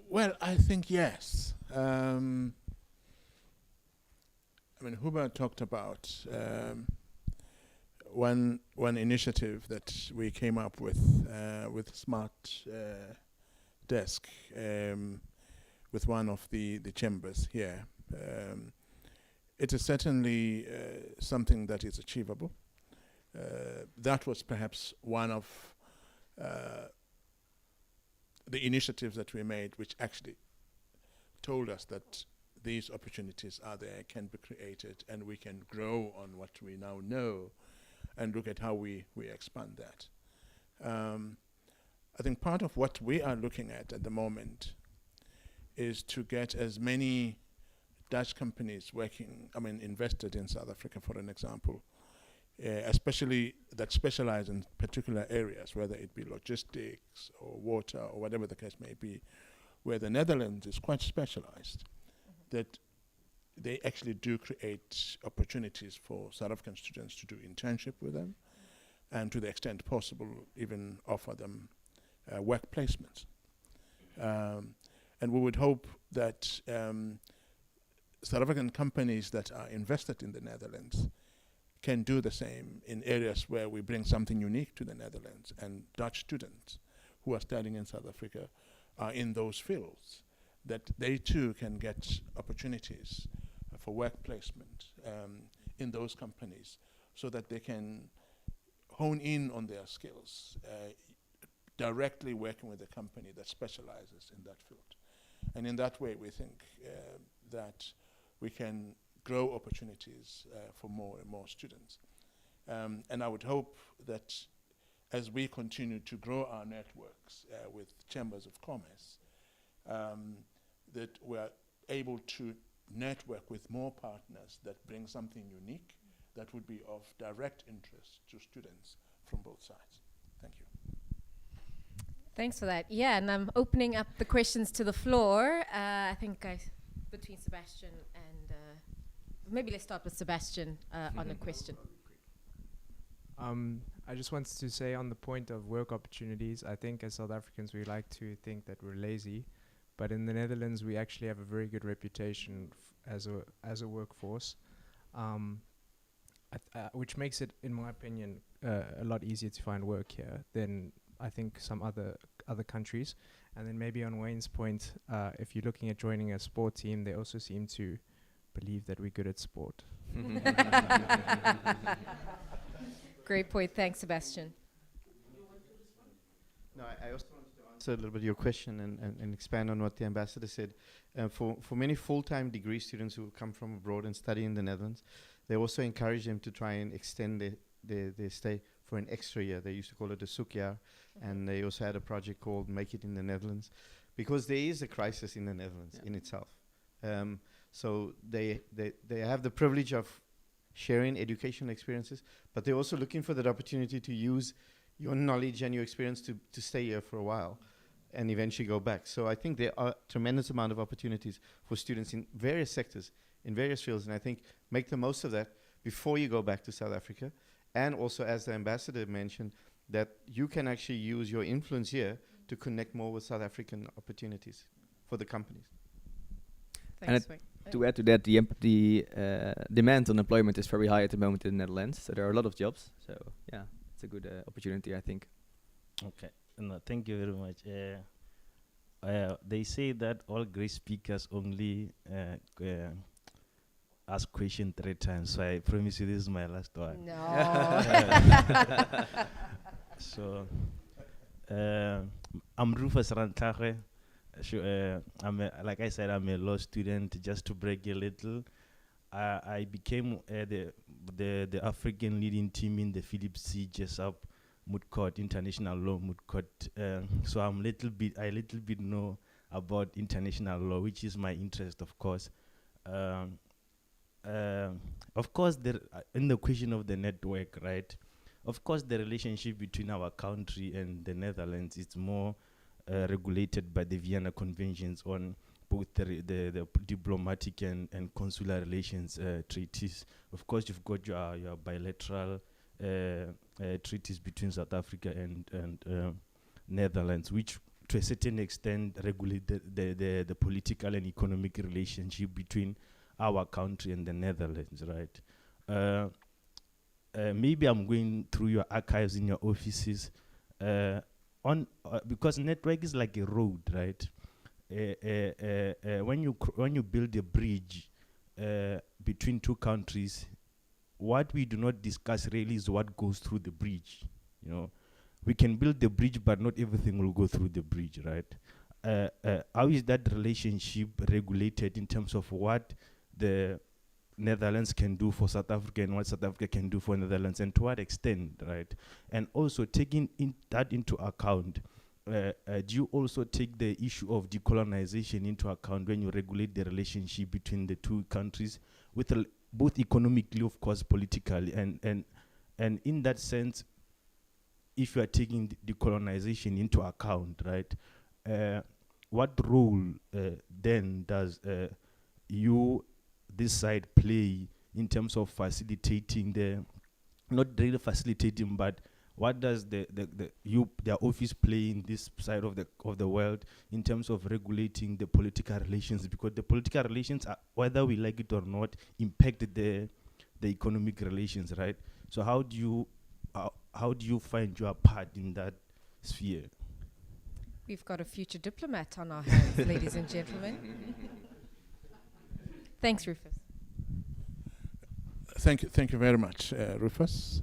B: Well, I think yes. Huber talked about one initiative that we came up with Smart Desk, with one of the chambers here. It is certainly something that is achievable. That was perhaps one of the initiatives that we made, which actually told us that these opportunities are there, can be created, and we can grow on what we now know and look at how we expand that. I think part of what we are looking at the moment is to get as many Dutch companies invested in South Africa, for an example, especially that specialize in particular areas, whether it be logistics or water or whatever the case may be, where the Netherlands is quite specialized, that they actually do create opportunities for South African students to do internship with them, and to the extent possible, even offer them work placements. And we would hope that South African companies that are invested in the Netherlands can do the same in areas where we bring something unique to the Netherlands, and Dutch students who are studying in South Africa are in those fields, that they too can get opportunities for work placement in those companies, so that they can hone in on their skills, directly working with a company that specializes in that field. And in that way, we think that we can grow opportunities for more and more students. And I would hope that as we continue to grow our networks with chambers of commerce, that we're able to network with more partners that bring something unique that would be of direct interest to students from both sides. Thank you.
A: Thanks for that. Yeah, and I'm opening up the questions to the floor. I think between Sebastian and maybe let's start with Sebastian on a question.
E: I just wanted to say on the point of work opportunities, I think as South Africans we like to think that we're lazy, but in the Netherlands we actually have a very good reputation as a workforce, which makes it, in my opinion, a lot easier to find work here than I think some other countries. And then maybe on Wayne's point, if you're looking at joining a sport team, they also seem to believe that we're good at sport.
A: Great point. Thanks, Sebastian.
K: No, I also wanted to answer a little bit your question and expand on what the ambassador said. For many full-time degree students who come from abroad and study in the Netherlands, they also encourage them to try and extend their stay for an extra year. They used to call it a soekjaar, and they also had a project called Make It in the Netherlands, because there is a crisis in the Netherlands in itself. So they have the privilege of sharing educational experiences, but they're also looking for that opportunity to use your knowledge and your experience to stay here for a while and eventually go back. So I think there are a tremendous amount of opportunities for students in various sectors, in various fields, and I think make the most of that before you go back to South Africa. And also, as the ambassador mentioned, that you can actually use your influence here to connect more with South African opportunities for the companies.
A: Thanks,
H: And to add to that, the demand on employment is very high at the moment in the Netherlands. So there are a lot of jobs. So yeah, it's a good opportunity, I think.
I: Okay, no, thank you very much. They say that all great speakers only ask question 3 times. So I promise you this is my last one.
A: No.
I: So I'm Rufus Rantlage. Like I said, I'm a law student. Just to break a little, I became the African leading team in the Philip C. Jessup Moot Court International Law Moot Court. So I little bit know about international law, which is my interest, of course. Of course, in the question of the network, right? Of course, the relationship between our country and the Netherlands is more regulated by the Vienna Conventions on both the diplomatic and consular relations treaties. Of course, you've got your bilateral treaties between South Africa and Netherlands, which to a certain extent regulate the political and economic relationship between our country and the Netherlands, right? Maybe I'm going through your archives in your offices, because network is like a road, right? When you build a bridge between two countries, what we do not discuss really is what goes through the bridge. You know, we can build the bridge, but not everything will go through the bridge, right? How is that relationship regulated in terms of what the Netherlands can do for South Africa and what South Africa can do for Netherlands, and to what extent, right? And also taking that into account, do you also take the issue of decolonization into account when you regulate the relationship between the two countries, with both economically, of course, politically, and in that sense, if you are taking decolonization into account, right? What role then does this side play in terms of facilitating not really facilitating, but what does their office play in this side of the world in terms of regulating the political relations? Because the political relations, are, whether we like it or not, impact the economic relations, right? So how do you find your part in that sphere?
A: We've got a future diplomat on our hands, ladies and gentlemen. Thanks, Rufus.
B: Thank you very much, Rufus.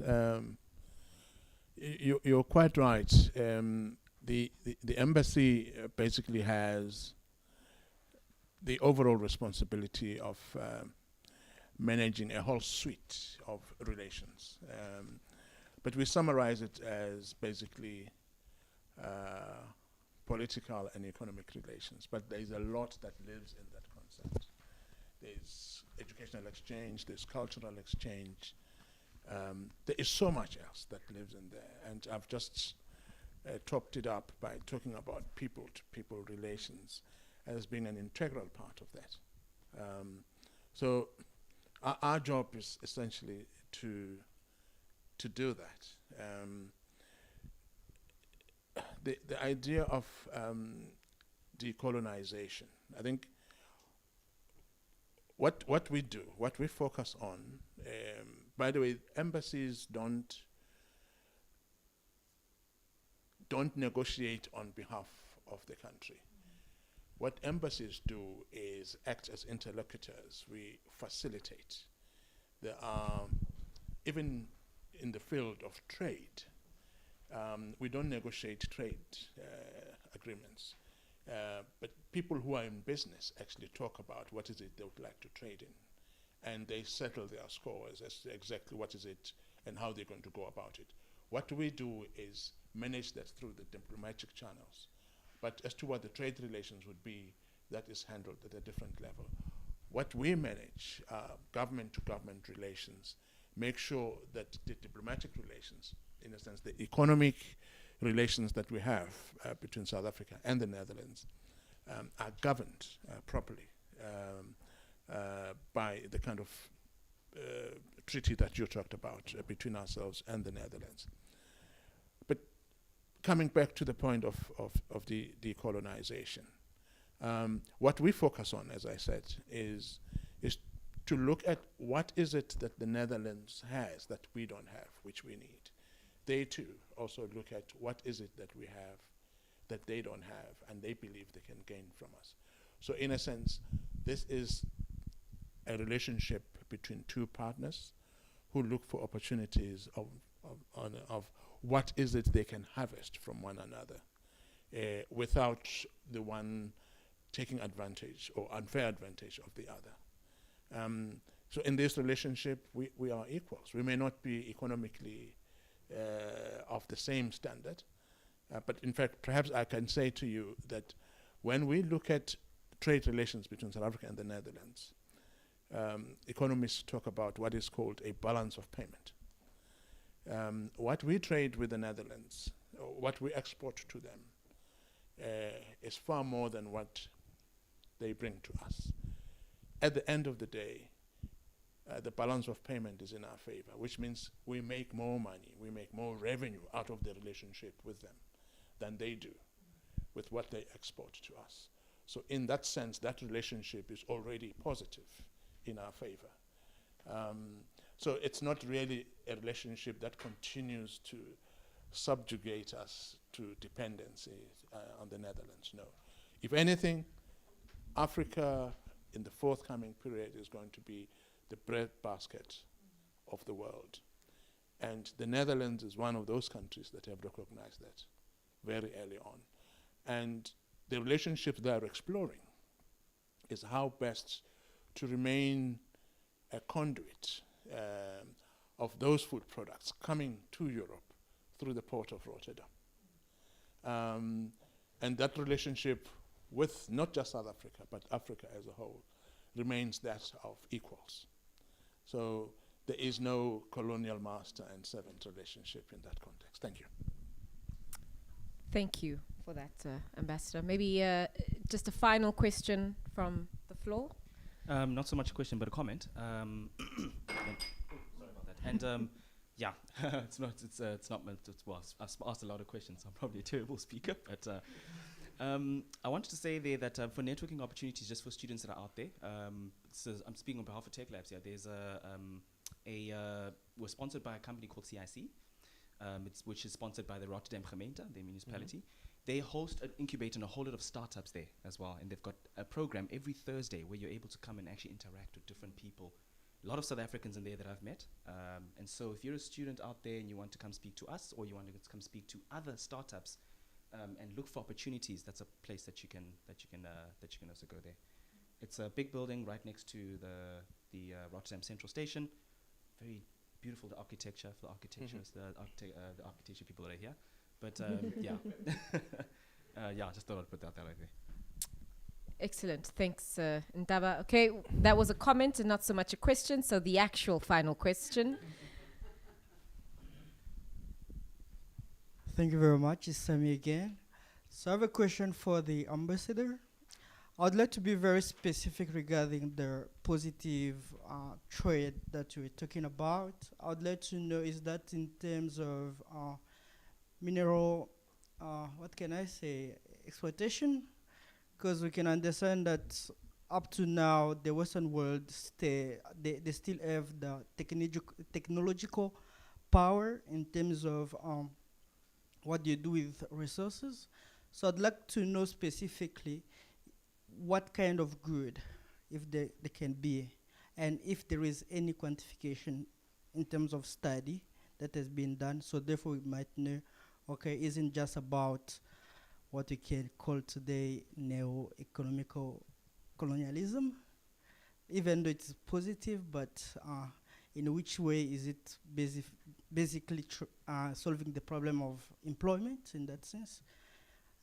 B: You're quite right. The embassy basically has the overall responsibility of managing a whole suite of relations. But we summarize it as basically political and economic relations. But there is a lot that lives in that concept. There's educational exchange, there's cultural exchange. There is so much else that lives in there. And I've just topped it up by talking about people-to-people relations as being an integral part of that. So our job is essentially to do that. The idea of decolonization, I think what we do, what we focus on, by the way, embassies don't negotiate on behalf of the country. What embassies do is act as interlocutors. We facilitate. There are, even in the field of trade, we don't negotiate trade agreements. But people who are in business actually talk about what is it they would like to trade in. And they settle their scores as to exactly what is it and how they're going to go about it. What we do is manage that through the diplomatic channels. But as to what the trade relations would be, that is handled at a different level. What we manage, government-to-government relations, make sure that the diplomatic relations, in a sense, the economic relations that we have between South Africa and the Netherlands are governed properly by the kind of treaty that you talked about between ourselves and the Netherlands. But coming back to the point of the decolonization, what we focus on, as I said, is to look at what is it that the Netherlands has that we don't have, which we need. They too also look at what is it that we have that they don't have and they believe they can gain from us. So in a sense, this is a relationship between two partners who look for opportunities of what is it they can harvest from one another without the one taking advantage or unfair advantage of the other. So in this relationship, we are equals. We may not be economically of the same standard, but in fact, perhaps I can say to you that when we look at trade relations between South Africa and the Netherlands, economists talk about what is called a balance of payment. What we trade with the Netherlands, or what we export to them, is far more than what they bring to us. At the end of the day, the balance of payment is in our favor, which means we make more money, we make more revenue out of the relationship with them than they do with what they export to us. So in that sense, that relationship is already positive in our favor. So it's not really a relationship that continues to subjugate us to dependency on the Netherlands, no. If anything, Africa in the forthcoming period is going to be the breadbasket of the world. And the Netherlands is one of those countries that have recognized that very early on. And the relationship they're exploring is how best to remain a conduit of those food products coming to Europe through the port of Rotterdam. And that relationship with not just South Africa, but Africa as a whole, remains that of equals. So there is no colonial master and servant relationship in that context. Thank you.
A: Thank you for that, Ambassador. Maybe just a final question from the floor.
G: Not so much a question, but a comment. Sorry about that. And yeah, it's not meant to. Well, I've asked a lot of questions. I'm probably a terrible speaker, but I wanted to say there that for networking opportunities, just for students that are out there. So I'm speaking on behalf of Tech Labs here. There's we're sponsored by a company called CIC, which is sponsored by the Rotterdam Gemeente, the municipality. Mm-hmm. They host an incubator and a whole lot of startups there as well. And they've got a program every Thursday where you're able to come and actually interact with different people. A lot of South Africans in there that I've met. And so if you're a student out there and you want to come speak to us, or you want to come speak to other startups and look for opportunities, that's a place that you can also go there. It's a big building right next to the Rotterdam Central Station. Very beautiful, the architecture. For the architecture, the architecture people that are here. But yeah, yeah. Just thought I'd put that out there.
A: Excellent, thanks, Ndaba. Okay, that was a comment and not so much a question. So the actual final question.
M: Thank you very much. It's Sami again. So I have a question for the ambassador. I'd like to be very specific regarding the positive trade that you were talking about. I'd like to know, is that in terms of mineral, what can I say, exploitation? Because we can understand that up to now, the Western world, they still have the technological power in terms of what you do with resources. So I'd like to know specifically what kind of good, if they can be, and if there is any quantification in terms of study that has been done. So therefore we might know, okay, isn't just about what we can call today neo-economical colonialism, even though it's positive, but in which way is it basically solving the problem of employment in that sense,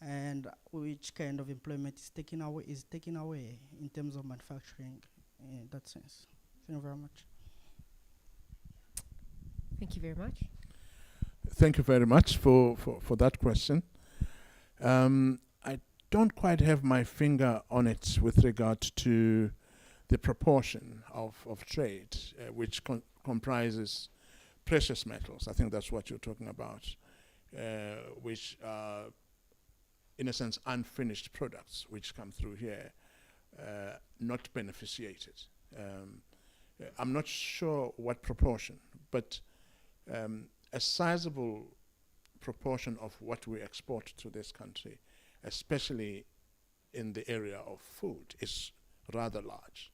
M: and which kind of employment is taken away in terms of manufacturing in that sense. Thank you very much.
A: Thank you very much.
B: Thank you very much for that question. I don't quite have my finger on it with regard to the proportion of trade which comprises precious metals. I think that's what you're talking about, which are, in a sense, unfinished products which come through here, not beneficiated. I'm not sure what proportion, but a sizable proportion of what we export to this country, especially in the area of food, is rather large.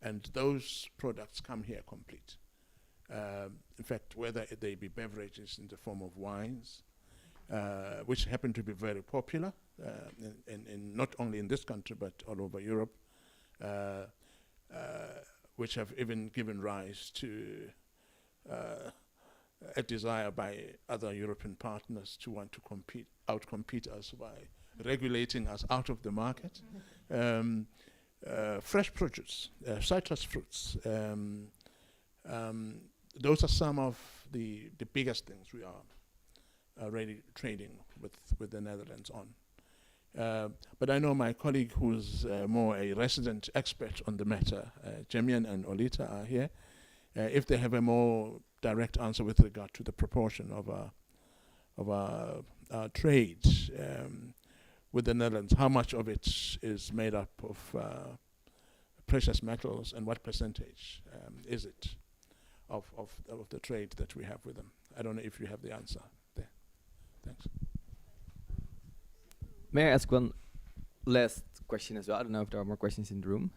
B: And those products come here complete. In fact, whether they be beverages in the form of wines, which happen to be very popular, in not only in this country, but all over Europe, which have even given rise to a desire by other European partners to want to outcompete us by regulating us out of the market. Fresh produce, citrus fruits, those are some of the biggest things we are already trading with the Netherlands on. But I know my colleague who's more a resident expert on the matter, Jemian and Olita are here. If they have a more direct answer with regard to the proportion of our trade with the Netherlands, how much of it is made up of precious metals and what percentage is it of the trade that we have with them? I don't know if you have the answer there. Thanks.
H: May I ask one last question as well? I don't know if there are more questions in the room.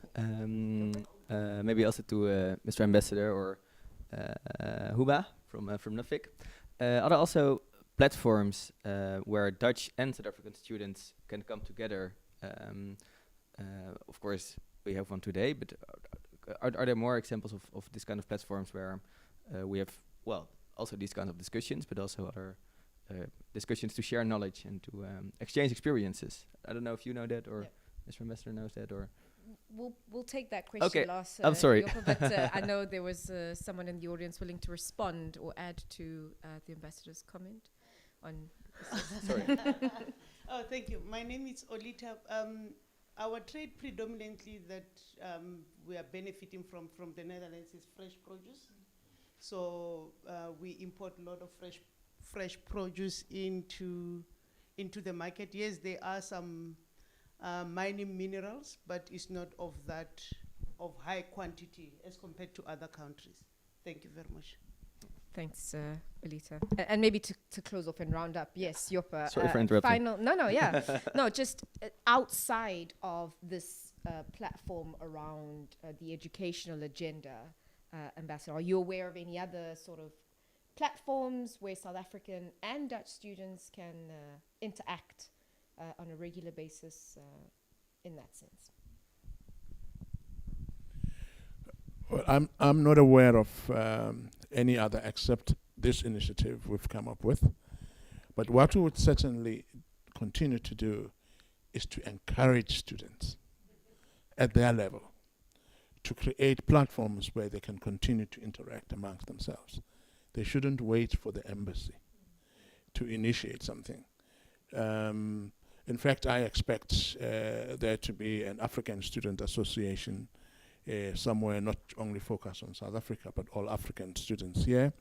H: Maybe also to Mr. Ambassador or Huba from Nuffic. Are there also platforms where Dutch and South African students can come together? Of course, we have one today, but are there more examples of this kind of platforms where we have, well, also these kind of discussions, but also other discussions to share knowledge and to exchange experiences? I don't know if you know that or Mr. Ambassador knows that, or
A: we'll take that question last.
H: I'm sorry.
A: But I know there was someone in the audience willing to respond or add to the ambassador's comment on.
H: Sorry.
O: Oh, thank you. My name is Olita. Our trade predominantly that we are benefiting from the Netherlands is fresh produce. So we import a lot of fresh produce into the market. Yes, there are some mining minerals, but it's not of high quantity as compared to other countries. Thank you very much.
A: Thanks, Olita. And maybe to close off and round up, yes, Joppa.
H: Sorry for interrupting.
A: No, just outside of this platform around the educational agenda, Ambassador, are you aware of any other sort of platforms where South African and Dutch students can interact on a regular basis in that sense?
B: Well, I'm not aware of any other except this initiative we've come up with. But what we would certainly continue to do is to encourage students at their level to create platforms where they can continue to interact amongst themselves. They shouldn't wait for the embassy to initiate something. In fact, I expect there to be an African Student Association somewhere not only focused on South Africa, but all African students here.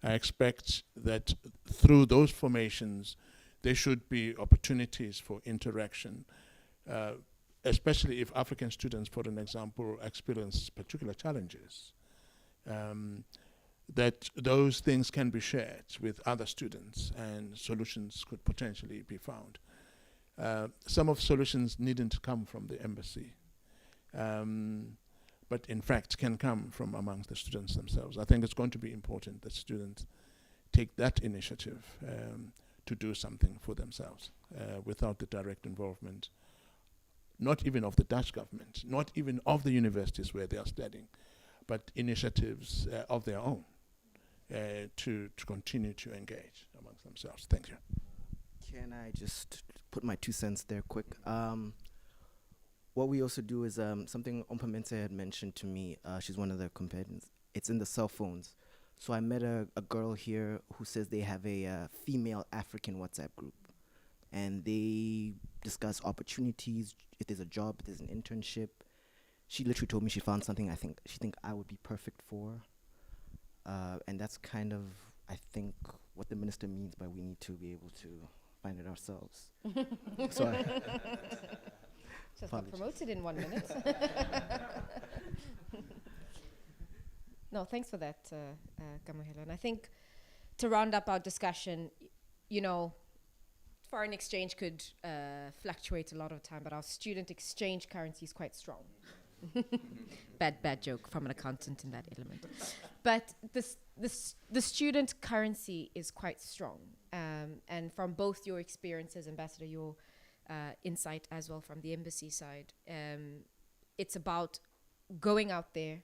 B: I expect that through those formations, there should be opportunities for interaction, especially if African students, for an example, experience particular challenges, that those things can be shared with other students and solutions could potentially be found. Some of solutions needn't come from the embassy. But in fact can come from amongst the students themselves. I think it's going to be important that students take that initiative to do something for themselves without the direct involvement, not even of the Dutch government, not even of the universities where they are studying, but initiatives of their own to continue to engage amongst themselves. Thank you.
N: Can I just put my 2 cents there quick? What we also do is something Ompamente had mentioned to me. She's one of the companions. It's in the cell phones. So I met a girl here who says they have a female African WhatsApp group. And they discuss opportunities, if there's a job, if there's an internship. She literally told me she found something she think I would be perfect for. And that's kind of, I think, what the minister means by we need to be able to find it ourselves. So
A: Just got promoted in 1 minute. No, thanks for that, Kamohelo. And I think to round up our discussion, foreign exchange could fluctuate a lot of time, but our student exchange currency is quite strong. Bad joke from an accountant in that element. But the student currency is quite strong. And from both your experiences, Ambassador, your insight as well from the embassy side, it's about going out there,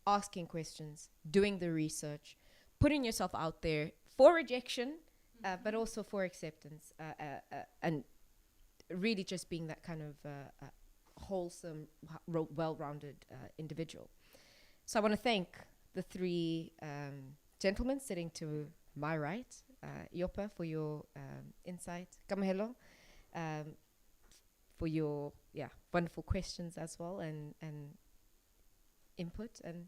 A: asking questions, doing the research, putting yourself out there for rejection, but also for acceptance, and really just being that kind of wholesome, well-rounded individual. So I want to thank the 3 gentlemen sitting to my right, Joppa, for your insight, Kamohelo, your wonderful questions as well, and input. And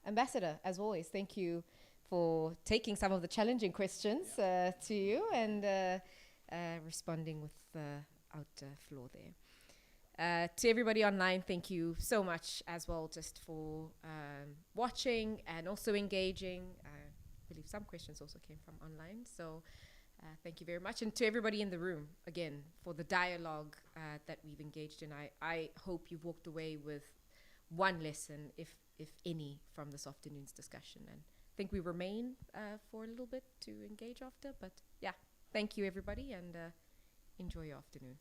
A: Ambassador, as always, thank you for taking some of the challenging questions to you and responding without flaw there. To everybody online, thank you so much as well, just for watching and also engaging. I believe some questions also came from online, so thank you very much. And to everybody in the room, again, for the dialogue that we've engaged in. I hope you've walked away with one lesson, if any, from this afternoon's discussion. And I think we remain for a little bit to engage after, but yeah, thank you everybody, and enjoy your afternoon.